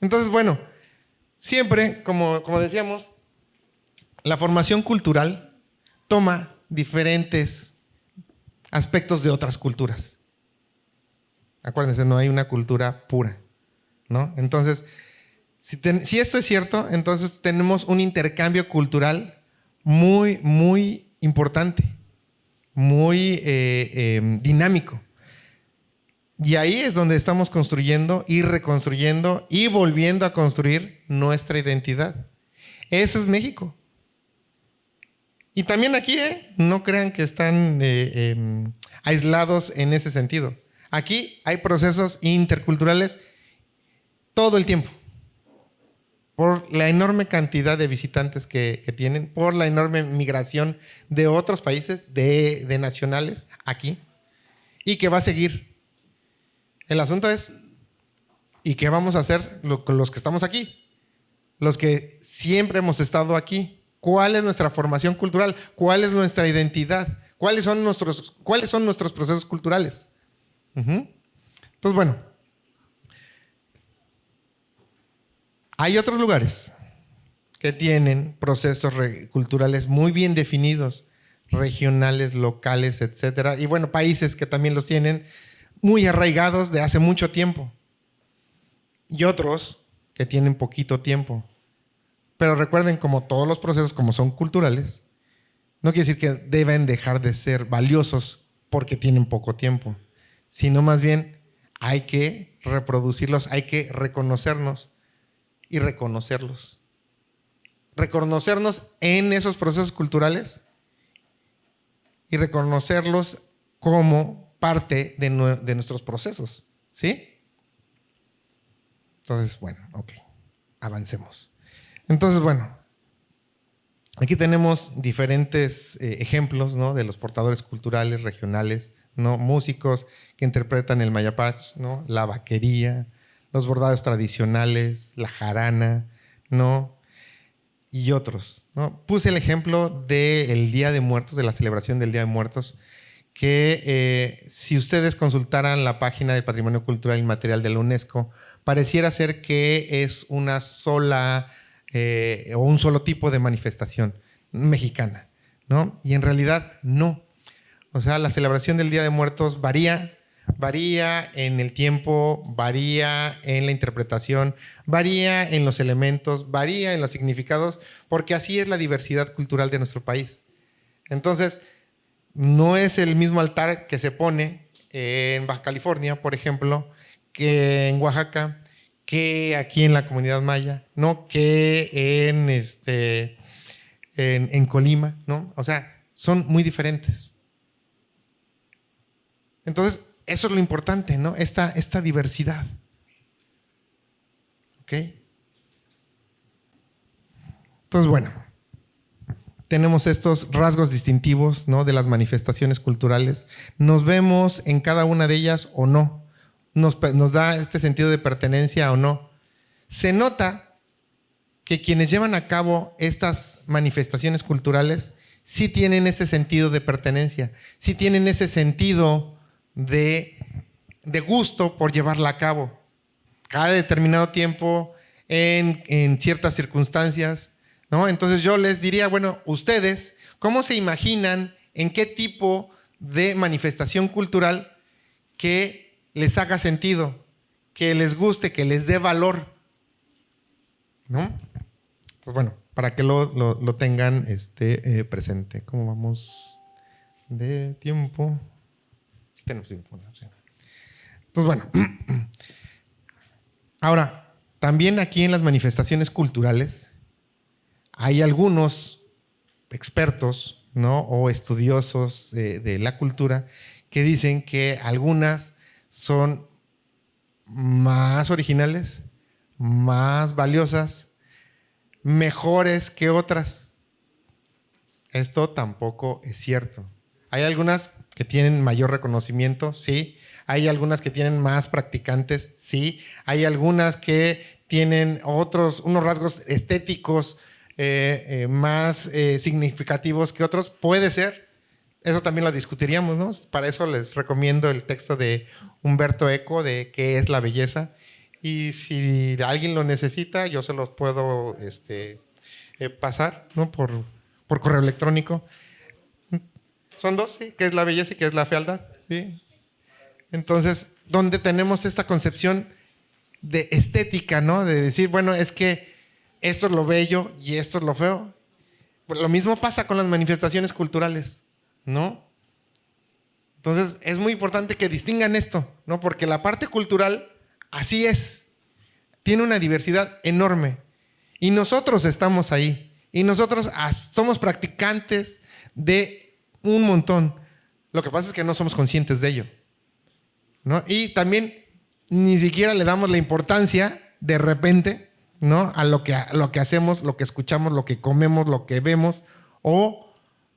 Entonces, bueno, siempre, como decíamos, la formación cultural toma diferentes aspectos de otras culturas. Acuérdense, no hay una cultura pura, ¿no? Entonces, si esto es cierto, entonces tenemos un intercambio cultural muy, muy importante, muy dinámico. Y ahí es donde estamos construyendo y reconstruyendo y volviendo a construir nuestra identidad. Eso es México. Y también aquí, no crean que están aislados en ese sentido. Aquí hay procesos interculturales todo el tiempo, por la enorme cantidad de visitantes que tienen, por la enorme migración de otros países, de nacionales aquí, y que va a seguir. El asunto es, ¿y qué vamos a hacer con los que estamos aquí? Los que siempre hemos estado aquí. ¿Cuál es nuestra formación cultural? ¿Cuál es nuestra identidad? ¿Cuáles son nuestros procesos culturales? Entonces, bueno, hay otros lugares que tienen procesos culturales muy bien definidos, regionales, locales, etcétera. Y bueno, países que también los tienen muy arraigados de hace mucho tiempo. Y otros que tienen poquito tiempo. Pero recuerden, como todos los procesos, como son culturales, no quiere decir que deben dejar de ser valiosos porque tienen poco tiempo, sino más bien hay que reproducirlos, hay que reconocernos y reconocerlos. Reconocernos en esos procesos culturales y reconocerlos como parte de nuestros procesos, ¿sí? Entonces, bueno, ok, avancemos. Entonces, bueno, aquí tenemos diferentes ejemplos, ¿no?, de los portadores culturales regionales, ¿no?, músicos que interpretan el mayapach, ¿no?, la vaquería, los bordados tradicionales, la jarana, ¿no?, y otros, ¿no? Puse el ejemplo del Día de Muertos, de la celebración del Día de Muertos, que si ustedes consultaran la página del Patrimonio Cultural Inmaterial de la UNESCO, pareciera ser que es una sola o un solo tipo de manifestación mexicana, ¿no? Y en realidad no. O sea, la celebración del Día de Muertos varía en el tiempo, varía en la interpretación, varía en los elementos, varía en los significados, porque así es la diversidad cultural de nuestro país. Entonces, no es el mismo altar que se pone en Baja California, por ejemplo, que en Oaxaca, que aquí en la comunidad maya, ¿no?, que en Colima, ¿no? O sea, son muy diferentes. Entonces, eso es lo importante, ¿no? Esta diversidad. ¿Ok? Entonces, bueno, tenemos estos rasgos distintivos, ¿no?, de las manifestaciones culturales. Nos vemos en cada una de ellas o no. Nos da este sentido de pertenencia o no. Se nota que quienes llevan a cabo estas manifestaciones culturales sí tienen ese sentido de pertenencia, sí tienen ese sentido de gusto por llevarla a cabo. Cada determinado tiempo, en ciertas circunstancias, ¿no? Entonces yo les diría, bueno, ustedes, ¿cómo se imaginan en qué tipo de manifestación cultural que les haga sentido, que les guste, que les dé valor, ¿no? Pues bueno, para que lo tengan presente. ¿Cómo vamos de tiempo? Sí tenemos tiempo, ¿no? Sí. Entonces, bueno. Ahora, también aquí en las manifestaciones culturales hay algunos expertos, ¿no?, o estudiosos de la cultura que dicen que algunas son más originales, más valiosas, mejores que otras. Esto tampoco es cierto. Hay algunas que tienen mayor reconocimiento, sí. Hay algunas que tienen más practicantes, sí. Hay algunas que tienen unos rasgos estéticos más significativos que otros. Puede ser. Eso también lo discutiríamos, ¿no? Para eso les recomiendo el texto de Humberto Eco de ¿Qué es la belleza? Y si alguien lo necesita, yo se los puedo pasar, ¿no?, por correo electrónico. Son dos, ¿sí? ¿Qué es la belleza y qué es la fealdad? ¿Sí? Entonces, donde tenemos esta concepción de estética, ¿no? De decir, bueno, es que esto es lo bello y esto es lo feo. Pues lo mismo pasa con las manifestaciones culturales, ¿no? Entonces, es muy importante que distingan esto, ¿no? Porque la parte cultural así es. Tiene una diversidad enorme. Y nosotros estamos ahí. Y nosotros somos practicantes de un montón. Lo que pasa es que no somos conscientes de ello, ¿no? Y también ni siquiera le damos la importancia de repente, ¿no? A lo que hacemos, lo que escuchamos, lo que comemos, lo que vemos o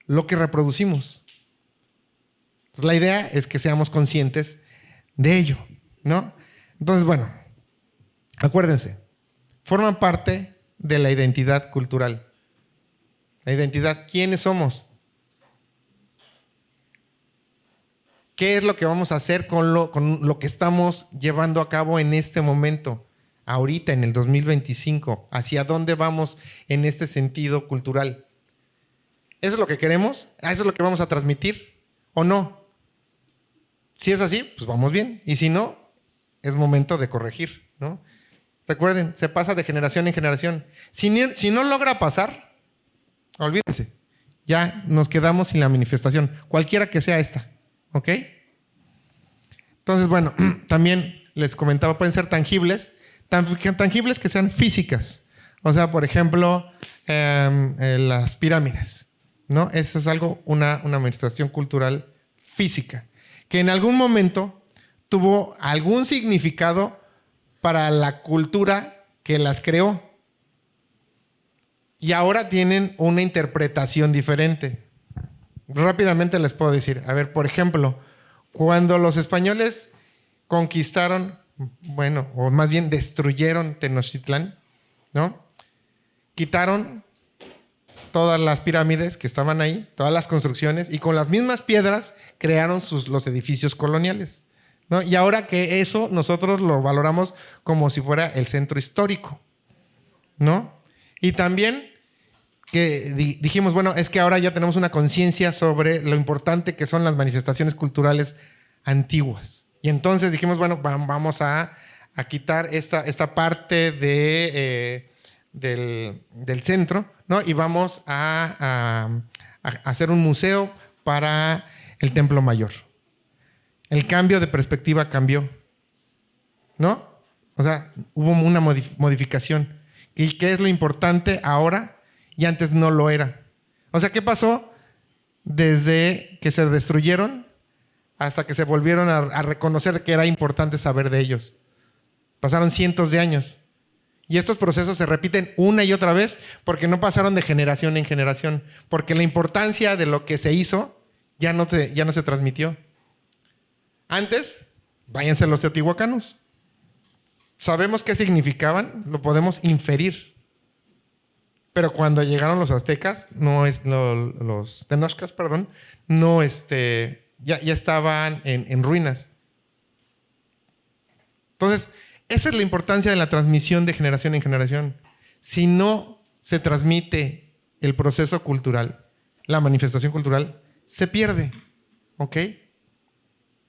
lo que reproducimos. Entonces, la idea es que seamos conscientes de ello, ¿no? Entonces, bueno, acuérdense, forman parte de la identidad cultural. La identidad, ¿quiénes somos? ¿Qué es lo que vamos a hacer con lo que estamos llevando a cabo en este momento, ahorita en el 2025? ¿Hacia dónde vamos en este sentido cultural? ¿Eso es lo que queremos? ¿Eso es lo que vamos a transmitir o no? Si es así, pues vamos bien. Y si no, es momento de corregir, ¿no? Recuerden, se pasa de generación en generación. Si no logra pasar, olvídense. Ya nos quedamos sin la manifestación, cualquiera que sea esta. ¿Ok? Entonces, bueno, también les comentaba, pueden ser tangibles que sean físicas. O sea, por ejemplo, las pirámides, ¿no? Eso es una manifestación cultural física, que en algún momento tuvo algún significado para la cultura que las creó. Y ahora tienen una interpretación diferente. Rápidamente les puedo decir, a ver, por ejemplo, cuando los españoles conquistaron, bueno, o más bien destruyeron Tenochtitlán, ¿no? Quitaron todas las pirámides que estaban ahí, todas las construcciones, y con las mismas piedras crearon los edificios coloniales, ¿no? Y ahora que eso nosotros lo valoramos como si fuera el centro histórico, ¿no? Y también que dijimos, bueno, es que ahora ya tenemos una conciencia sobre lo importante que son las manifestaciones culturales antiguas. Y entonces dijimos, bueno, vamos a quitar esta parte del centro, ¿no? Y vamos a hacer un museo para el Templo Mayor. El cambio de perspectiva cambió, ¿no? O sea, hubo una modificación. ¿Y qué es lo importante ahora? Y antes no lo era. O sea, ¿qué pasó desde que se destruyeron hasta que se volvieron a reconocer que era importante saber de ellos? Pasaron cientos de años. Y estos procesos se repiten una y otra vez porque no pasaron de generación en generación. Porque la importancia de lo que se hizo ya no se transmitió. Antes, váyanse los teotihuacanos. Sabemos qué significaban, lo podemos inferir. Pero cuando llegaron los aztecas, los tenochcas, perdón, ya estaban en ruinas. Entonces, esa es la importancia de la transmisión de generación en generación. Si no se transmite el proceso cultural, la manifestación cultural, se pierde. ¿Ok?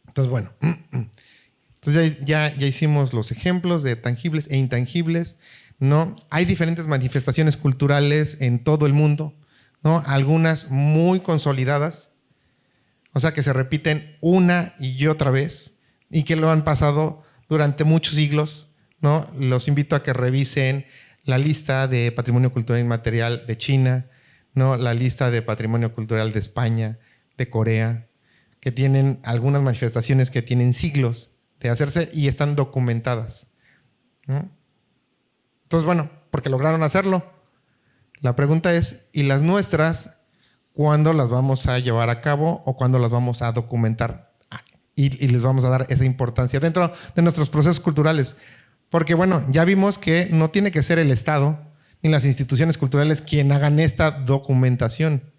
Entonces, bueno. Entonces ya hicimos los ejemplos de tangibles e intangibles, ¿no? Hay diferentes manifestaciones culturales en todo el mundo, ¿no? Algunas muy consolidadas, o sea, que se repiten una y otra vez y que lo han pasado durante muchos siglos, ¿no? Los invito a que revisen la lista de Patrimonio Cultural Inmaterial de China, ¿no? La lista de Patrimonio Cultural de España, de Corea, que tienen algunas manifestaciones que tienen siglos de hacerse y están documentadas, ¿no? Entonces, bueno, porque lograron hacerlo. La pregunta es, ¿y las nuestras cuándo las vamos a llevar a cabo o cuándo las vamos a documentar? Y les vamos a dar esa importancia dentro de nuestros procesos culturales. Porque, bueno, ya vimos que no tiene que ser el Estado ni las instituciones culturales quien hagan esta documentación,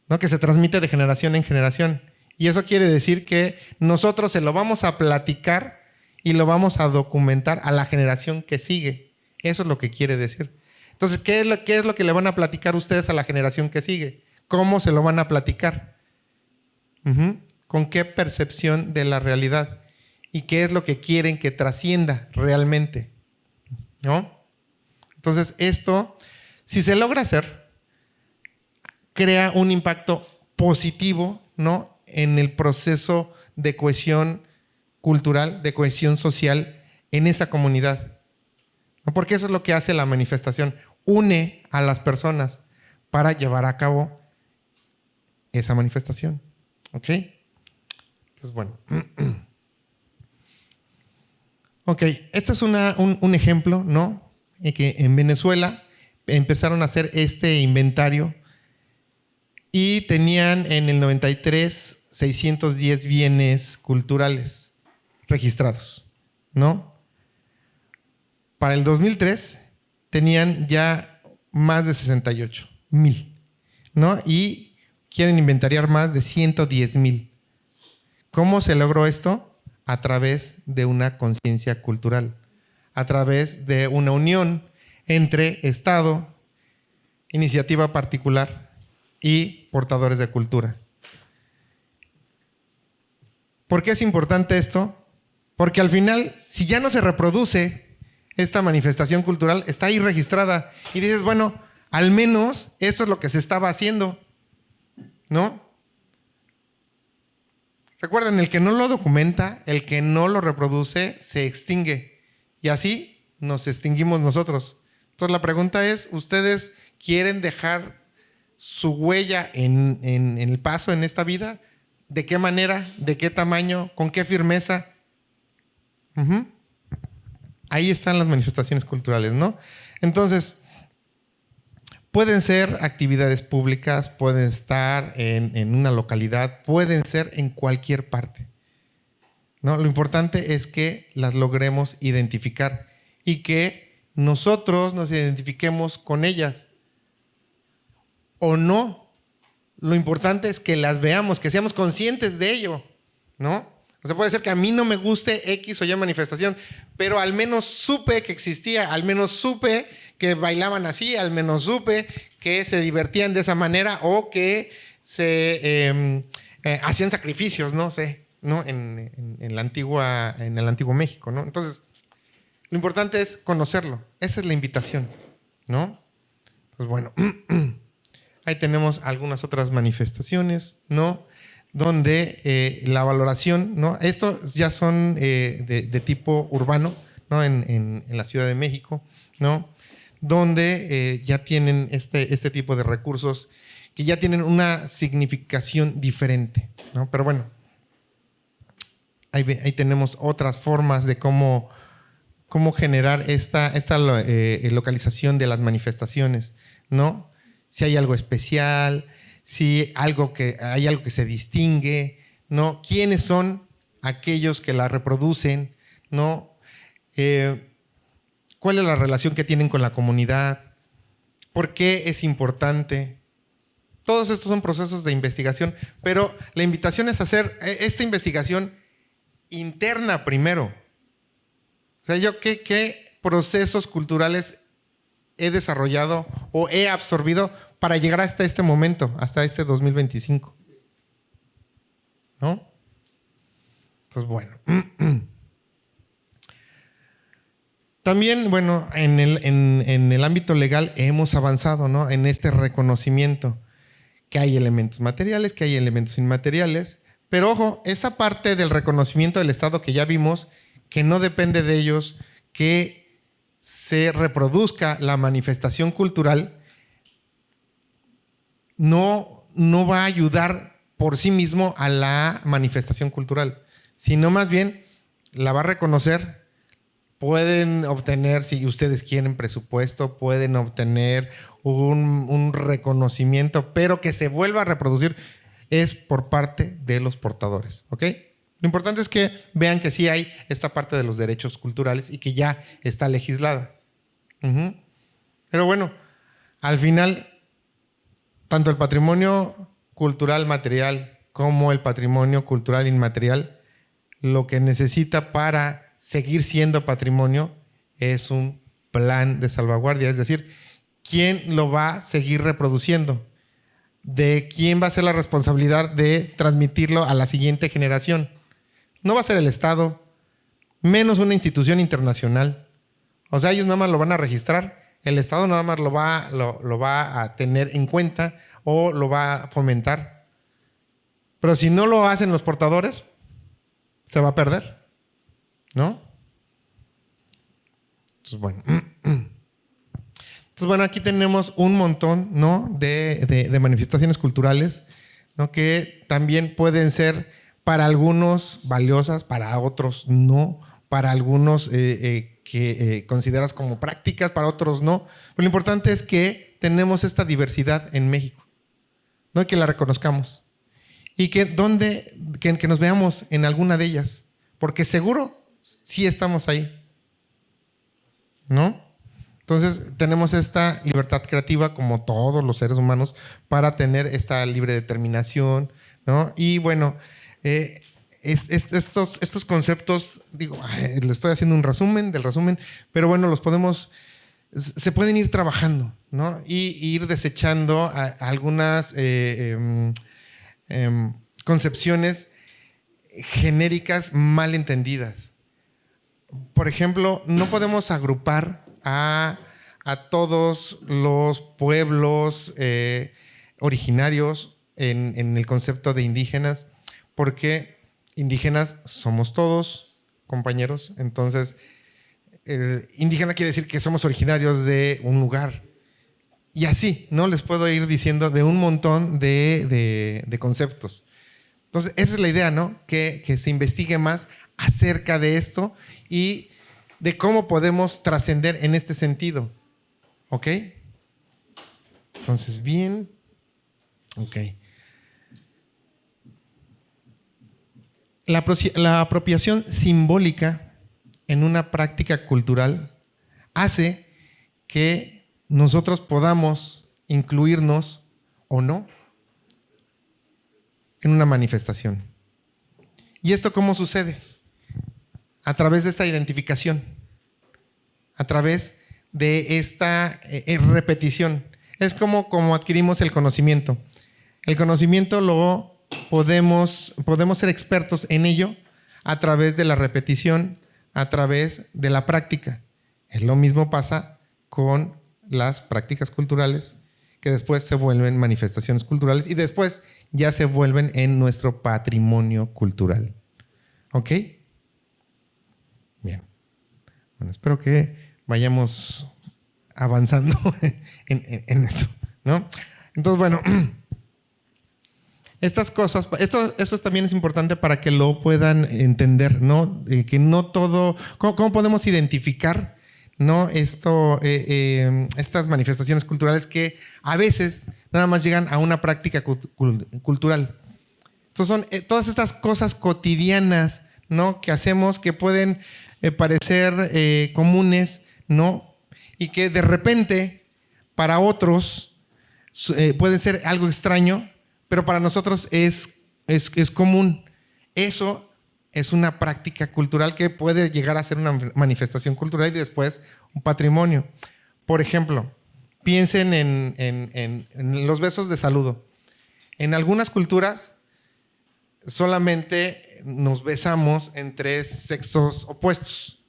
¿no? Que se transmite de generación en generación. Y eso quiere decir que nosotros se lo vamos a platicar y lo vamos a documentar a la generación que sigue. Eso es lo que quiere decir. Entonces, ¿qué es lo que le van a platicar ustedes a la generación que sigue? ¿Cómo se lo van a platicar? ¿Con qué percepción de la realidad? ¿Y qué es lo que quieren que trascienda realmente? ¿No? Entonces, esto, si se logra hacer, crea un impacto positivo, ¿no? En el proceso de cohesión cultural, de cohesión social en esa comunidad. Porque eso es lo que hace la manifestación. Une a las personas para llevar a cabo esa manifestación. ¿Ok? Entonces, bueno. Ok, este es un ejemplo, ¿no? Que en Venezuela empezaron a hacer este inventario y tenían en el 93 610 bienes culturales registrados, ¿no? Para el 2003 tenían ya más de 68,000, ¿no? Y quieren inventariar más de 110,000. ¿Cómo se logró esto? A través de una conciencia cultural, a través de una unión entre Estado, iniciativa particular y portadores de cultura. ¿Por qué es importante esto? Porque al final, si ya no se reproduce esta manifestación cultural, está ahí registrada y dices, bueno, al menos eso es lo que se estaba haciendo, ¿no? Recuerden, el que no lo documenta, el que no lo reproduce, se extingue. Y así nos extinguimos nosotros. Entonces la pregunta es, ¿ustedes quieren dejar su huella en el paso en esta vida? ¿De qué manera? ¿De qué tamaño? ¿Con qué firmeza? Ahí están las manifestaciones culturales, ¿no? Entonces, pueden ser actividades públicas, pueden estar en una localidad, pueden ser en cualquier parte, ¿no? Lo importante es que las logremos identificar y que nosotros nos identifiquemos con ellas o no. Lo importante es que las veamos, que seamos conscientes de ello, ¿no? O sea, puede ser que a mí no me guste X o Y manifestación, pero al menos supe que existía, al menos supe que bailaban así, al menos supe que se divertían de esa manera o que se hacían sacrificios, no sé, ¿no? En el antiguo México, ¿no? Entonces, lo importante es conocerlo. Esa es la invitación, ¿no? Pues bueno, ahí tenemos algunas otras manifestaciones, ¿no? Donde la valoración, ¿no? Estos ya son de tipo urbano, ¿no? En la Ciudad de México, ¿no? Donde ya tienen este tipo de recursos que ya tienen una significación diferente, ¿no? Pero bueno, ahí tenemos otras formas de cómo generar esta localización de las manifestaciones, ¿no? Si hay algo especial, si hay algo que se distingue, ¿no? ¿Quiénes son aquellos que la reproducen, ¿no? ¿Cuál es la relación que tienen con la comunidad? ¿Por qué es importante? Todos estos son procesos de investigación, pero la invitación es hacer esta investigación interna primero. O sea, yo qué procesos culturales he desarrollado o he absorbido para llegar hasta este momento, hasta este 2025, ¿no? Entonces, bueno. También, bueno, en el ámbito legal hemos avanzado, ¿no? En este reconocimiento que hay elementos materiales, que hay elementos inmateriales, pero ojo, esta parte del reconocimiento del Estado que ya vimos, que no depende de ellos, que se reproduzca la manifestación cultural, no va a ayudar por sí mismo a la manifestación cultural, sino más bien la va a reconocer. Pueden obtener, si ustedes quieren presupuesto, pueden obtener un reconocimiento, pero que se vuelva a reproducir es por parte de los portadores, ¿ok? Lo importante es que vean que sí hay esta parte de los derechos culturales y que ya está legislada. Pero bueno, al final, tanto el patrimonio cultural material como el patrimonio cultural inmaterial, lo que necesita para seguir siendo patrimonio es un plan de salvaguardia, es decir, ¿quién lo va a seguir reproduciendo? ¿De quién va a ser la responsabilidad de transmitirlo a la siguiente generación? No va a ser el Estado, menos una institución internacional. O sea, ellos nada más lo van a registrar, el Estado nada más lo va a tener en cuenta o lo va a fomentar. Pero si no lo hacen los portadores, se va a perder, ¿no? Entonces, bueno. Aquí tenemos un montón, ¿no? de manifestaciones culturales ¿no? Que también pueden ser para algunos valiosas, para otros no, para algunos que consideras como prácticas, para otros no. Pero lo importante es que tenemos esta diversidad en México, ¿no? Y que la reconozcamos y que nos veamos en alguna de ellas, porque seguro sí estamos ahí, ¿no? Entonces tenemos esta libertad creativa como todos los seres humanos para tener esta libre determinación, ¿no? Y bueno, estos conceptos, digo, le estoy haciendo un resumen del resumen, pero bueno, se pueden ir trabajando, ¿no? Y ir desechando algunas concepciones genéricas mal entendidas. Por ejemplo, no podemos agrupar a todos los pueblos originarios en el concepto de indígenas, porque indígenas somos todos, compañeros. Entonces, indígena quiere decir que somos originarios de un lugar. Y así, ¿no? Les puedo ir diciendo de un montón de conceptos. Entonces, esa es la idea, ¿no? Que se investigue más acerca de esto y de cómo podemos trascender en este sentido. ¿Ok? Entonces, bien. Ok. La apropiación simbólica en una práctica cultural hace que nosotros podamos incluirnos o no en una manifestación. ¿Y esto cómo sucede? A través de esta identificación, a través de esta repetición. Es como adquirimos el conocimiento. El conocimiento lo podemos ser expertos en ello a través de la repetición, a través de la práctica. Es lo mismo pasa con las prácticas culturales, que después se vuelven manifestaciones culturales y después ya se vuelven en nuestro patrimonio cultural. ¿Ok? Bien. Bueno, espero que vayamos avanzando en esto, ¿no? Entonces, bueno, estas cosas, esto también es importante para que lo puedan entender, ¿no? Que no todo, ¿cómo podemos identificar, ¿no? Estas manifestaciones culturales que a veces nada más llegan a una práctica cultural. Entonces son todas estas cosas cotidianas, ¿no? Que hacemos que pueden parecer comunes, ¿no? Y que de repente para otros pueden ser algo extraño, pero para nosotros es común. Eso es una práctica cultural que puede llegar a ser una manifestación cultural y después un patrimonio. Por ejemplo, piensen en los besos de saludo. En algunas culturas solamente nos besamos entre sexos opuestos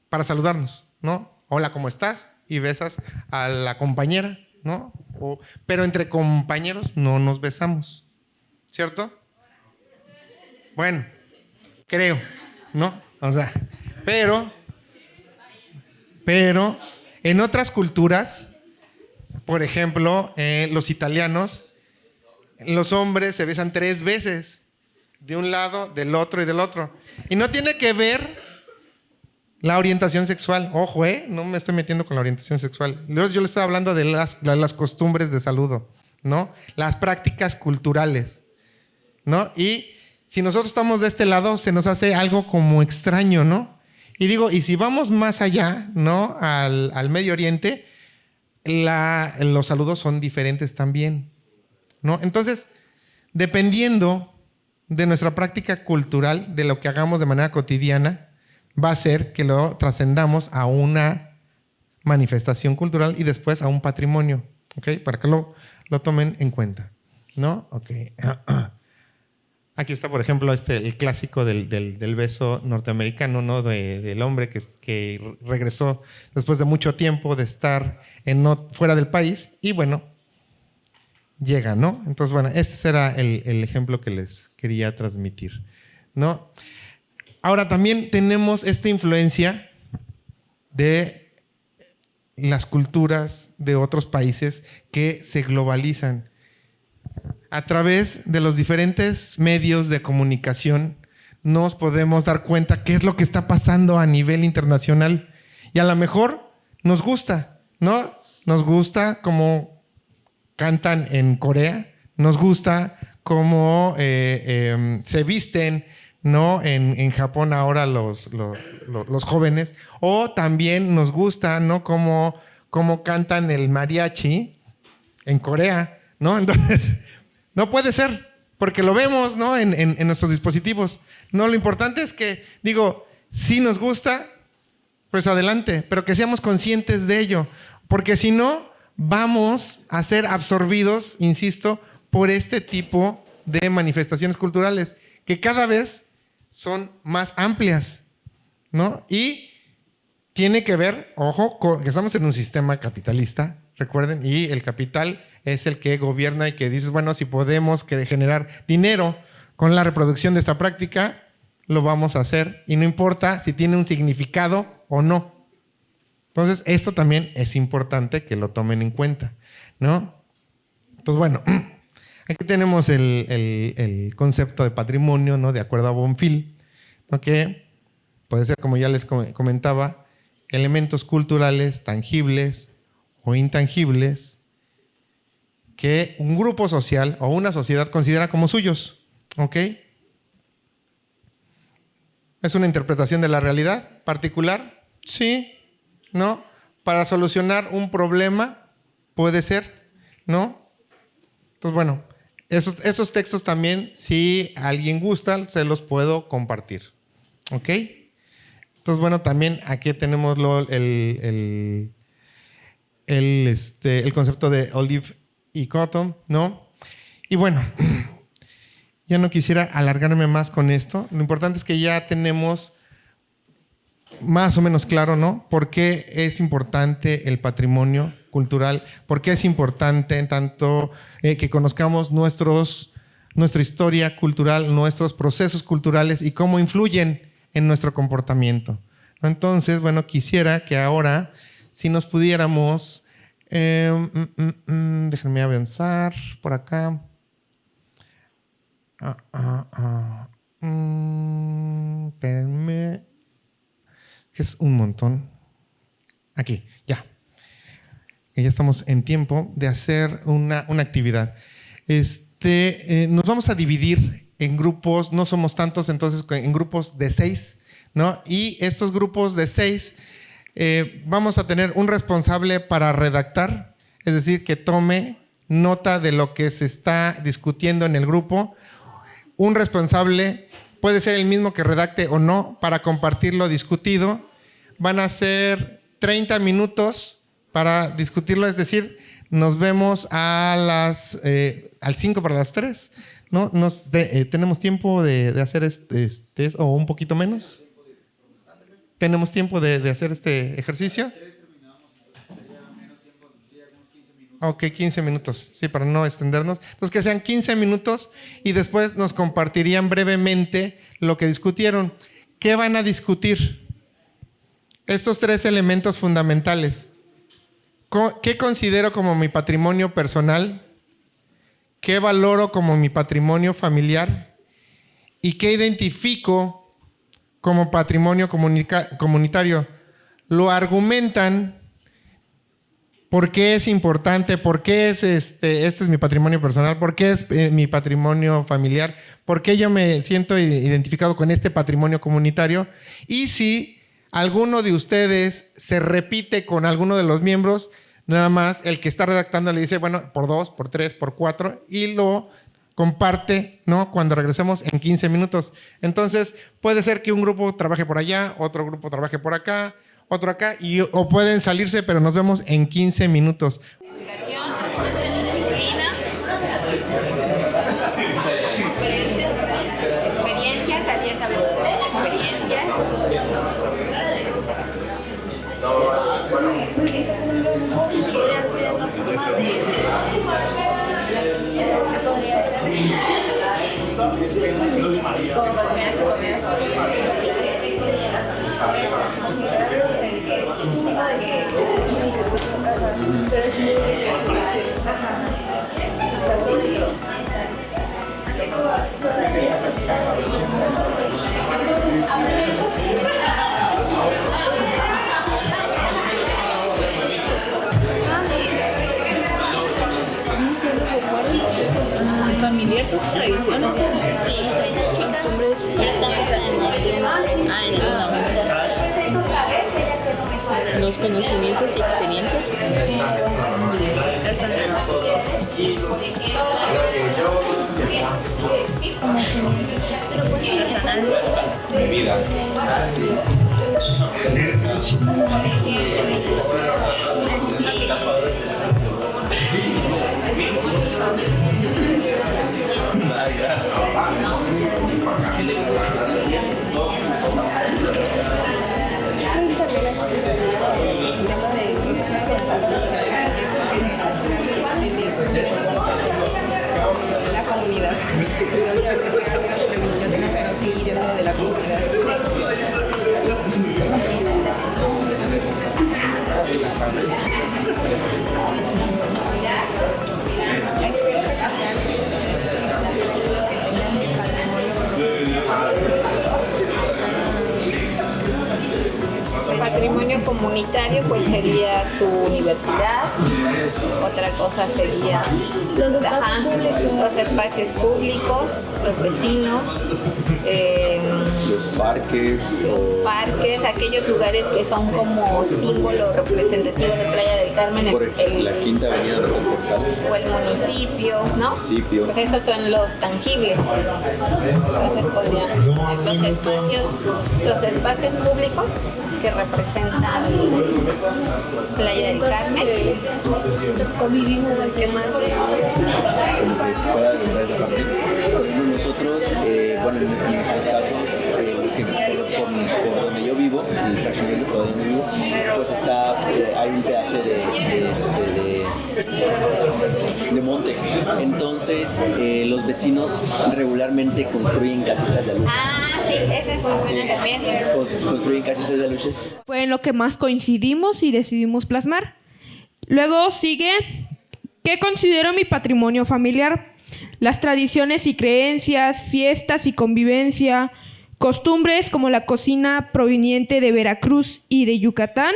para saludarnos, ¿no? Hola, ¿cómo estás? Y besas a la compañera, ¿no? Pero entre compañeros no nos besamos, ¿cierto? Bueno, creo, ¿no? O sea, pero en otras culturas, por ejemplo, los italianos, los hombres se besan 3 veces, de un lado, del otro y del otro. Y no tiene que ver la orientación sexual. Ojo, no me estoy metiendo con la orientación sexual. Yo le estoy hablando de las costumbres de saludo, ¿no? Las prácticas culturales, ¿no? Y si nosotros estamos de este lado, se nos hace algo como extraño, ¿no? Y digo, y si vamos más allá, ¿no? Al Medio Oriente, los saludos son diferentes también, ¿no? Entonces, dependiendo de nuestra práctica cultural, de lo que hagamos de manera cotidiana, va a ser que lo trascendamos a una manifestación cultural y después a un patrimonio, ¿ok? Para que lo tomen en cuenta, ¿no? Ok. Aquí está, por ejemplo, el clásico del beso norteamericano, ¿no? Del hombre que regresó después de mucho tiempo de estar fuera del país y, bueno, llega, ¿no? Entonces, bueno, este será el ejemplo que les quería transmitir, ¿no? Ahora, también tenemos esta influencia de las culturas de otros países que se globalizan. a través de los diferentes medios de comunicación nos podemos dar cuenta qué es lo que está pasando a nivel internacional. Y a lo mejor nos gusta, ¿no? Nos gusta cómo cantan en Corea, nos gusta cómo se visten, ¿no? En Japón ahora los jóvenes. O también nos gusta, ¿no? Cómo cantan el mariachi en Corea, ¿no? Entonces, no puede ser, porque lo vemos, ¿no? En nuestros dispositivos. No, lo importante es que, si nos gusta, pues adelante, pero que seamos conscientes de ello, porque si no, vamos a ser absorbidos, insisto, por este tipo de manifestaciones culturales que cada vez son más amplias, ¿no? Y tiene que ver, ojo, que estamos en un sistema capitalista, recuerden, y el capital es el que gobierna y que dices, bueno, si podemos generar dinero con la reproducción de esta práctica, lo vamos a hacer, y no importa si tiene un significado o no. Entonces, esto también es importante que lo tomen en cuenta, ¿no? Entonces, bueno, aquí tenemos el concepto de patrimonio, ¿no? De acuerdo a Bonfil, ¿no? Que puede ser, como ya les comentaba, elementos culturales tangibles o intangibles que un grupo social o una sociedad considera como suyos, ¿ok? ¿Es una interpretación de la realidad particular? Sí, ¿no? Para solucionar un problema, puede ser, ¿no? Entonces, bueno, esos textos también, si alguien gusta, se los puedo compartir, ¿ok? Entonces, bueno, también aquí tenemos el concepto de Olive y Cotton, ¿no? Y bueno, ya no quisiera alargarme más con esto. Lo importante es que ya tenemos más o menos claro, ¿no? ¿Por qué es importante el patrimonio cultural? ¿Por qué es importante tanto que conozcamos nuestra historia cultural, nuestros procesos culturales y cómo influyen en nuestro comportamiento? Entonces, bueno, quisiera que ahora, si nos pudiéramos, déjenme avanzar por acá. Espérenme, que es un montón. Aquí, ya. Ya estamos en tiempo de hacer una actividad. Nos vamos a dividir en grupos, no somos tantos, entonces en grupos de 6, ¿no? Y estos grupos de 6 vamos a tener un responsable para redactar, es decir, que tome nota de lo que se está discutiendo en el grupo. Un responsable puede ser el mismo que redacte o no para compartir lo discutido. Van a ser 30 minutos para discutirlo, es decir, nos vemos al 5 para las 3, ¿no? ¿Tenemos tiempo de hacer o un poquito menos? ¿Tenemos tiempo de hacer este ejercicio? Ok, 15 minutos, sí, para no extendernos. Entonces, que sean 15 minutos y después nos compartirían brevemente lo que discutieron. ¿Qué van a discutir? Estos 3 elementos fundamentales. ¿Qué considero como mi patrimonio personal? ¿Qué valoro como mi patrimonio familiar? ¿Y qué identifico como patrimonio comunitario? Lo argumentan. ¿Por qué es importante? ¿Por qué este es mi patrimonio personal? ¿Por qué es mi patrimonio familiar? ¿Por qué yo me siento identificado con este patrimonio comunitario? Y si alguno de ustedes se repite con alguno de los miembros, nada más el que está redactando le dice, bueno, por 2, por 3, por 4, y lo comparte, ¿no? Cuando regresemos en 15 minutos. Entonces, puede ser que un grupo trabaje por allá, otro grupo trabaje por acá, otro acá, o pueden salirse, pero nos vemos en 15 minutos. Educación, disciplina, experiencias, había sabido experiencias. Eso podría ser una forma de... podría ser... Como podría ser comer. Familiar, sus tradiciones. Sí, soy una chica, pero estamos en el Los conocimientos y experiencias. La comunidad. Revisiones, pero sigue siendo de la comunidad. patrimonio comunitario, pues sería su universidad. Otra cosa sería Los espacios públicos. los espacios públicos, los vecinos, Los parques. parques, aquellos lugares que son como símbolo representativo de Playa del Carmen, Por la Quinta Avenida del Portal. o el municipio, ¿no? Municipio. Pues esos son los tangibles. Entonces podrían los espacios públicos que representan Playa del Carmen. Convivimos, ¿qué más? Pueda lograr esa parte. Por ejemplo, nosotros, bueno, en nuestros casos, los que por donde yo vivo, el fraccionamiento por donde yo vivo, pues está, hay un pedazo de monte. Entonces, los vecinos regularmente construyen casitas de luces. Ah, sí, esa es muy buena también. Construyen casitas de luces. Fue en lo que más coincidimos y decidimos plasmar. Luego sigue, ¿qué considero mi patrimonio familiar? Las tradiciones y creencias, fiestas y convivencia, costumbres como la cocina proveniente de Veracruz y de Yucatán,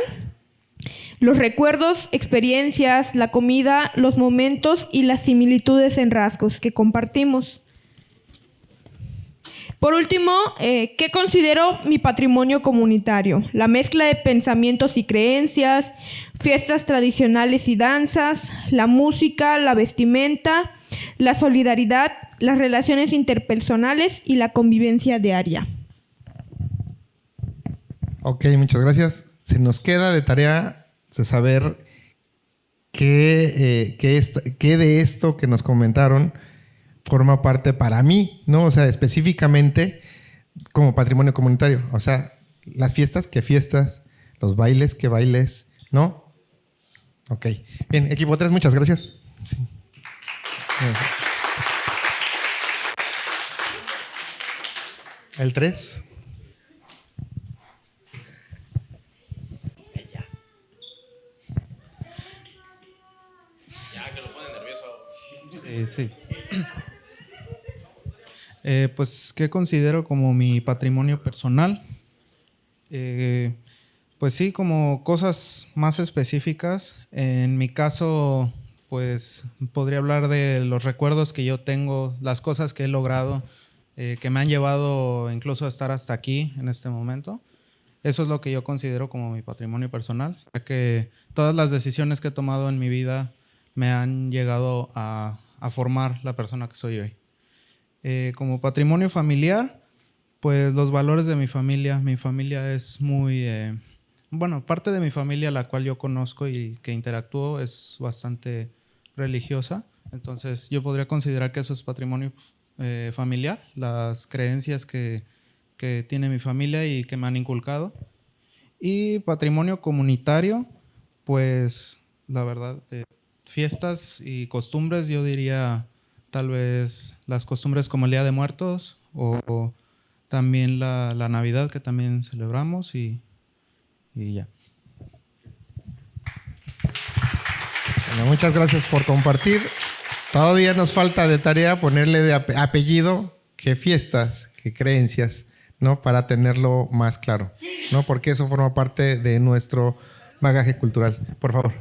los recuerdos, experiencias, la comida, los momentos y las similitudes en rasgos que compartimos. Por último, ¿qué considero mi patrimonio comunitario? La mezcla de pensamientos y creencias, fiestas tradicionales y danzas, la música, la vestimenta, la solidaridad, las relaciones interpersonales y la convivencia diaria. Ok, muchas gracias. Se nos queda de tarea de saber qué de esto que nos comentaron forma parte para mí, ¿no? O sea, específicamente como patrimonio comunitario. O sea, las fiestas, ¿qué fiestas? Los bailes, ¿qué bailes? ¿No? Ok. Bien, equipo 3, muchas gracias. Sí. El 3. Sí. Pues, ¿qué considero como mi patrimonio personal? Pues sí, como cosas más específicas. En mi caso, pues podría hablar de los recuerdos que yo tengo, las cosas que he logrado, que me han llevado incluso a estar hasta aquí en este momento. Eso es lo que yo considero como mi patrimonio personal, ya que todas las decisiones que he tomado en mi vida me han llegado a formar la persona que soy hoy. Como patrimonio familiar, pues los valores de mi familia es muy... bueno, parte de mi familia, la cual yo conozco y que interactúo, es bastante religiosa. Entonces, yo podría considerar que eso es patrimonio familiar, las creencias que tiene mi familia y que me han inculcado. Y patrimonio comunitario, pues, la verdad, fiestas y costumbres, yo diría tal vez las costumbres como el Día de Muertos o también la Navidad, que también celebramos, y ya. Bueno, muchas gracias por compartir. Todavía nos falta de tarea ponerle de apellido qué fiestas, qué creencias, ¿no? Para tenerlo más claro, ¿no? Porque eso forma parte de nuestro bagaje cultural. Por favor.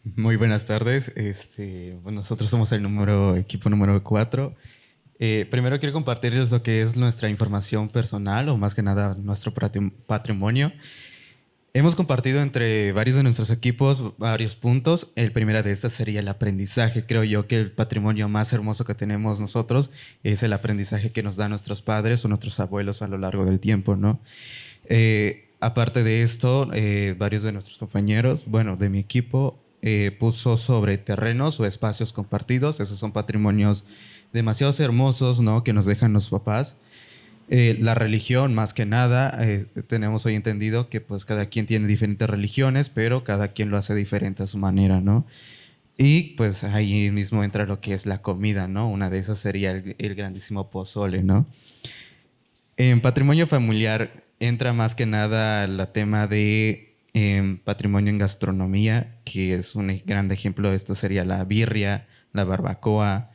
Muy buenas tardes. Bueno, nosotros somos el equipo número 4. Primero quiero compartirles lo que es nuestra información personal, o más que nada nuestro patrimonio. Hemos compartido entre varios de nuestros equipos varios puntos. El primero de estas sería el aprendizaje. Creo yo que el patrimonio más hermoso que tenemos nosotros es el aprendizaje que nos dan nuestros padres o nuestros abuelos a lo largo del tiempo, ¿no? Aparte de esto, varios de nuestros compañeros, bueno, de mi equipo, puso sobre terrenos o espacios compartidos. Esos son patrimonios demasiado hermosos, ¿no? Que nos dejan los papás. La religión, más que nada, tenemos hoy entendido que pues cada quien tiene diferentes religiones, pero cada quien lo hace diferente a su manera, ¿no? Y pues ahí mismo entra lo que es la comida, ¿no? Una de esas sería el grandísimo pozole, ¿no? En patrimonio familiar entra más que nada el tema de patrimonio en gastronomía, que es un gran ejemplo de esto sería la birria, la barbacoa,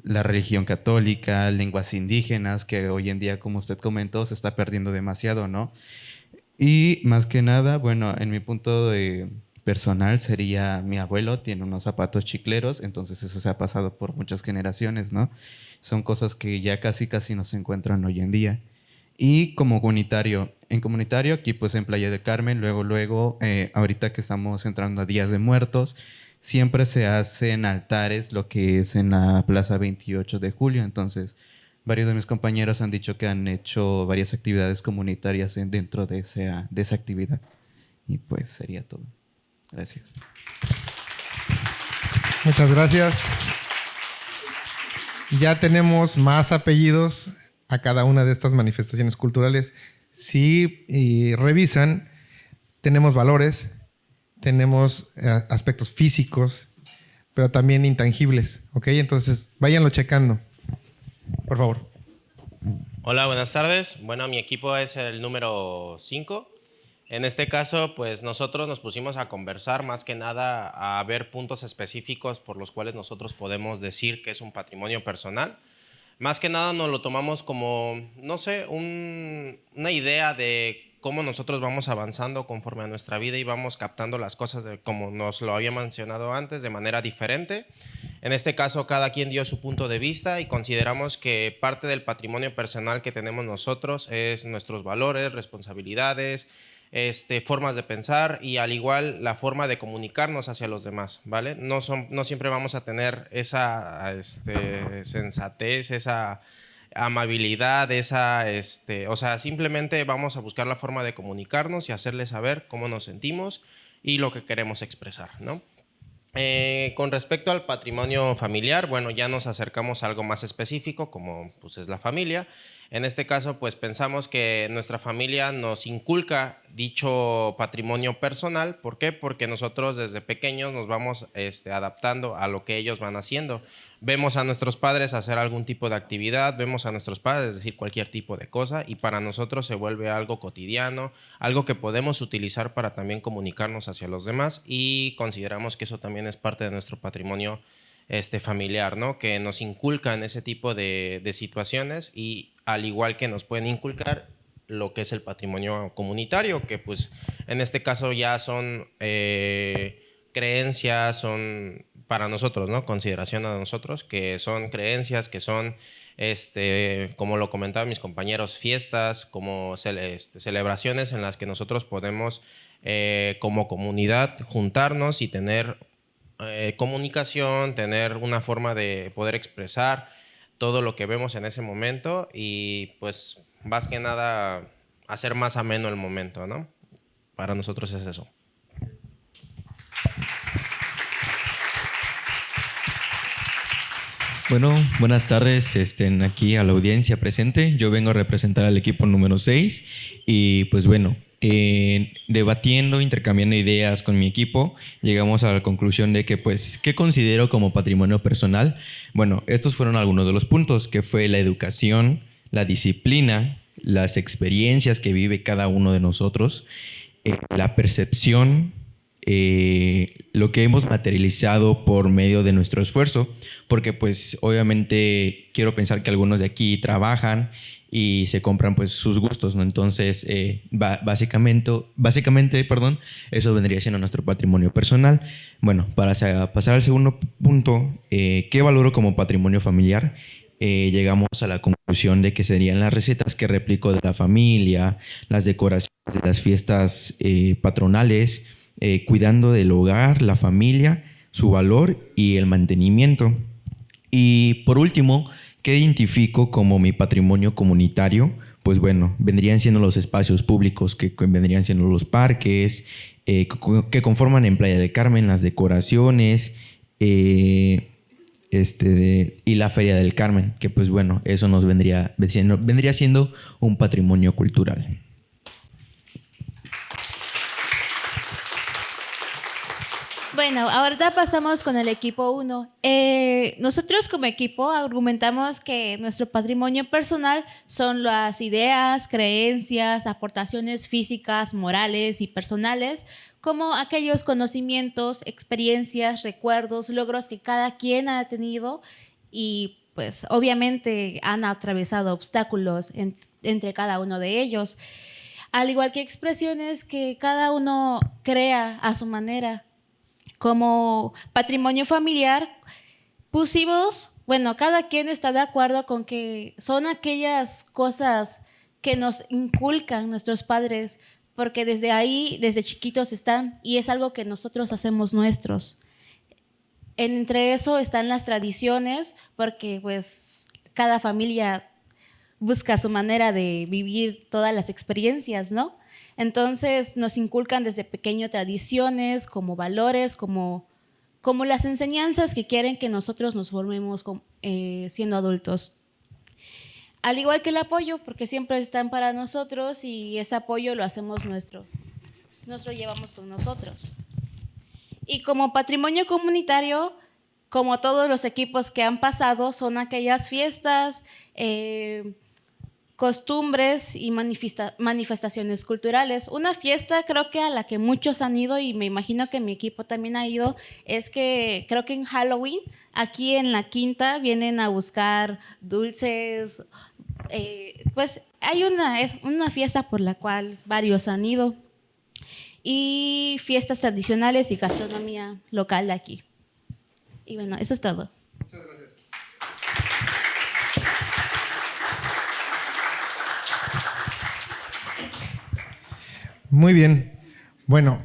la religión católica, lenguas indígenas, que hoy en día, como usted comentó, se está perdiendo demasiado, ¿no? Y más que nada, bueno, en mi punto de personal sería mi abuelo, tiene unos zapatos chicleros, entonces eso se ha pasado por muchas generaciones, ¿no? Son cosas que ya casi no se encuentran hoy en día. Y como comunitario, en comunitario aquí pues en Playa del Carmen, luego, ahorita que estamos entrando a Días de Muertos, siempre se hacen altares, lo que es en la Plaza 28 de Julio. Entonces, varios de mis compañeros han dicho que han hecho varias actividades comunitarias dentro de esa actividad. Y pues sería todo. Gracias. Muchas gracias. Ya tenemos más apellidos a cada una de estas manifestaciones culturales. Si revisan, tenemos valores, tenemos aspectos físicos, pero también intangibles, ¿ok? Entonces, váyanlo checando, por favor. Hola, buenas tardes. Bueno, mi equipo es el número 5. En este caso, pues nosotros nos pusimos a conversar, más que nada a ver puntos específicos por los cuales nosotros podemos decir que es un patrimonio personal. Más que nada nos lo tomamos como, no sé, una idea de cómo nosotros vamos avanzando conforme a nuestra vida y vamos captando las cosas como nos lo había mencionado antes, de manera diferente. En este caso, cada quien dio su punto de vista y consideramos que parte del patrimonio personal que tenemos nosotros es nuestros valores, responsabilidades, formas de pensar y al igual la forma de comunicarnos hacia los demás, ¿vale? No siempre vamos a tener esa sensatez, esa amabilidad, o sea, simplemente vamos a buscar la forma de comunicarnos y hacerles saber cómo nos sentimos y lo que queremos expresar, ¿no? Con respecto al patrimonio familiar, bueno, ya nos acercamos a algo más específico, como pues es la familia. En este caso, pues pensamos que nuestra familia nos inculca dicho patrimonio personal. ¿Por qué? Porque nosotros desde pequeños nos vamos adaptando a lo que ellos van haciendo. Vemos a nuestros padres hacer algún tipo de actividad, vemos a nuestros padres decir cualquier tipo de cosa y para nosotros se vuelve algo cotidiano, algo que podemos utilizar para también comunicarnos hacia los demás y consideramos que eso también es parte de nuestro patrimonio familiar, ¿no? Que nos inculcan ese tipo de situaciones y al igual que nos pueden inculcar lo que es el patrimonio comunitario, que pues en este caso ya son creencias, son para nosotros, ¿no? Consideración a nosotros, que son creencias, que son, como lo comentaban mis compañeros, fiestas, como celebraciones en las que nosotros podemos como comunidad juntarnos y tener comunicación, tener una forma de poder expresar todo lo que vemos en ese momento y pues más que nada hacer más ameno el momento, ¿no? Para nosotros es eso. Bueno, buenas tardes aquí a la audiencia presente. Yo vengo a representar al equipo número 6 y pues bueno, debatiendo, intercambiando ideas con mi equipo, llegamos a la conclusión de que pues, ¿qué considero como patrimonio personal? Bueno, estos fueron algunos de los puntos, que fue la educación, la disciplina, las experiencias que vive cada uno de nosotros, la percepción, lo que hemos materializado por medio de nuestro esfuerzo, porque pues obviamente quiero pensar que algunos de aquí trabajan y se compran pues sus gustos, ¿no? Entonces, básicamente, perdón, eso vendría siendo nuestro patrimonio personal. Bueno, para pasar al segundo punto, ¿qué valoro como patrimonio familiar? Llegamos a la conclusión de que serían las recetas que replico de la familia, las decoraciones de las fiestas patronales, cuidando del hogar, la familia, su valor y el mantenimiento. Y por último, ¿qué identifico como mi patrimonio comunitario? Pues bueno, vendrían siendo los espacios públicos, que vendrían siendo los parques, que conforman en Playa del Carmen, las decoraciones, y la Feria del Carmen, que pues bueno, eso nos vendría siendo un patrimonio cultural. Bueno, ahorita pasamos con el equipo 1. Nosotros como equipo argumentamos que nuestro patrimonio personal son las ideas, creencias, aportaciones físicas, morales y personales, como aquellos conocimientos, experiencias, recuerdos, logros que cada quien ha tenido y pues obviamente han atravesado obstáculos entre cada uno de ellos, al igual que expresiones que cada uno crea a su manera. Como patrimonio familiar pusimos, bueno, cada quien está de acuerdo con que son aquellas cosas que nos inculcan nuestros padres, porque desde ahí, desde chiquitos están, y es algo que nosotros hacemos nuestros. Entre eso están las tradiciones, porque pues cada familia busca su manera de vivir todas las experiencias, ¿no? Entonces nos inculcan desde pequeño tradiciones, como valores, como las enseñanzas que quieren que nosotros nos formemos siendo adultos. Al igual que el apoyo, porque siempre están para nosotros y ese apoyo lo hacemos nuestro llevamos con nosotros. Y como patrimonio comunitario, como todos los equipos que han pasado, son aquellas fiestas, costumbres y manifestaciones culturales. Una fiesta creo que a la que muchos han ido y me imagino que mi equipo también ha ido, es que creo que en Halloween, aquí en la Quinta, vienen a buscar dulces, pues es una fiesta por la cual varios han ido, y fiestas tradicionales y gastronomía local de aquí. Y bueno, eso es todo. Muchas gracias. Muy bien. Bueno,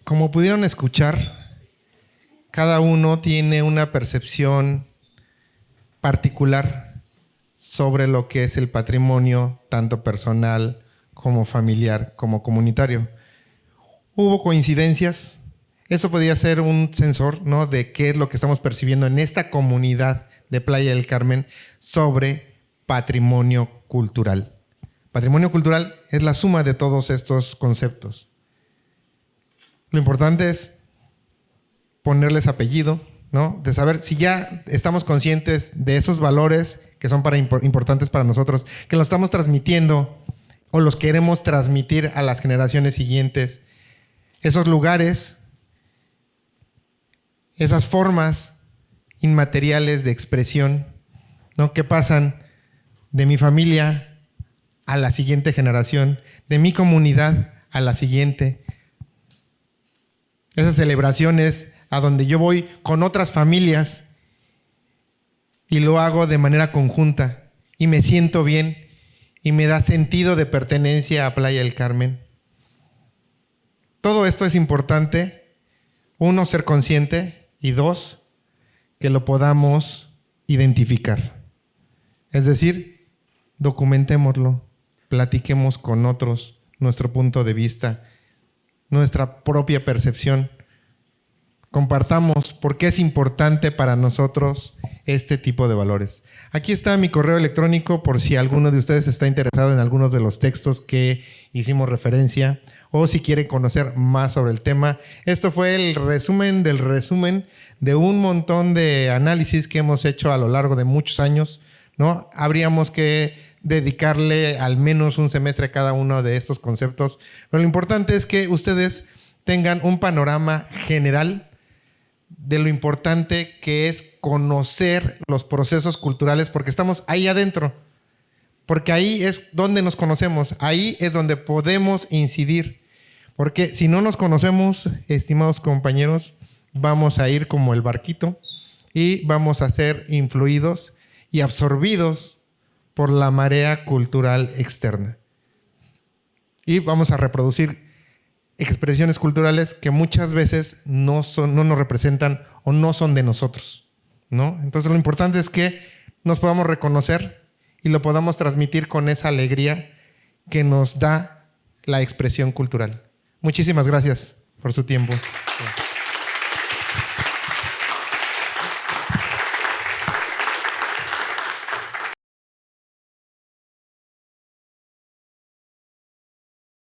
como pudieron escuchar, cada uno tiene una percepción particular sobre lo que es el patrimonio, tanto personal como familiar, como comunitario. Hubo coincidencias. Eso podría ser un sensor, ¿no?, de qué es lo que estamos percibiendo en esta comunidad de Playa del Carmen sobre patrimonio cultural. Patrimonio cultural es la suma de todos estos conceptos. Lo importante es ponerles apellido, ¿no?, de saber si ya estamos conscientes de esos valores que son importantes para nosotros, que los estamos transmitiendo o los queremos transmitir a las generaciones siguientes. Esos lugares, esas formas inmateriales de expresión, ¿no?, que pasan de mi familia a la siguiente generación, de mi comunidad a la siguiente. Esas celebraciones a donde yo voy con otras familias y lo hago de manera conjunta y me siento bien y me da sentido de pertenencia a Playa del Carmen. Todo esto es importante, uno, ser consciente, y dos, que lo podamos identificar. Es decir, documentémoslo, platiquemos con otros nuestro punto de vista, nuestra propia percepción. Compartamos por qué es importante para nosotros este tipo de valores. Aquí está mi correo electrónico por si alguno de ustedes está interesado en algunos de los textos que hicimos referencia o si quiere conocer más sobre el tema. Esto fue el resumen del resumen de un montón de análisis que hemos hecho a lo largo de muchos años, ¿no? Habríamos que dedicarle al menos un semestre a cada uno de estos conceptos, pero lo importante es que ustedes tengan un panorama general de lo importante que es conocer los procesos culturales, porque estamos ahí adentro, porque ahí es donde nos conocemos, ahí es donde podemos incidir, porque si no nos conocemos, estimados compañeros, vamos a ir como el barquito y vamos a ser influidos y absorbidos por la marea cultural externa. Y vamos a reproducir expresiones culturales que muchas veces no nos representan o no son de nosotros, ¿no? Entonces lo importante es que nos podamos reconocer y lo podamos transmitir con esa alegría que nos da la expresión cultural. Muchísimas gracias por su tiempo.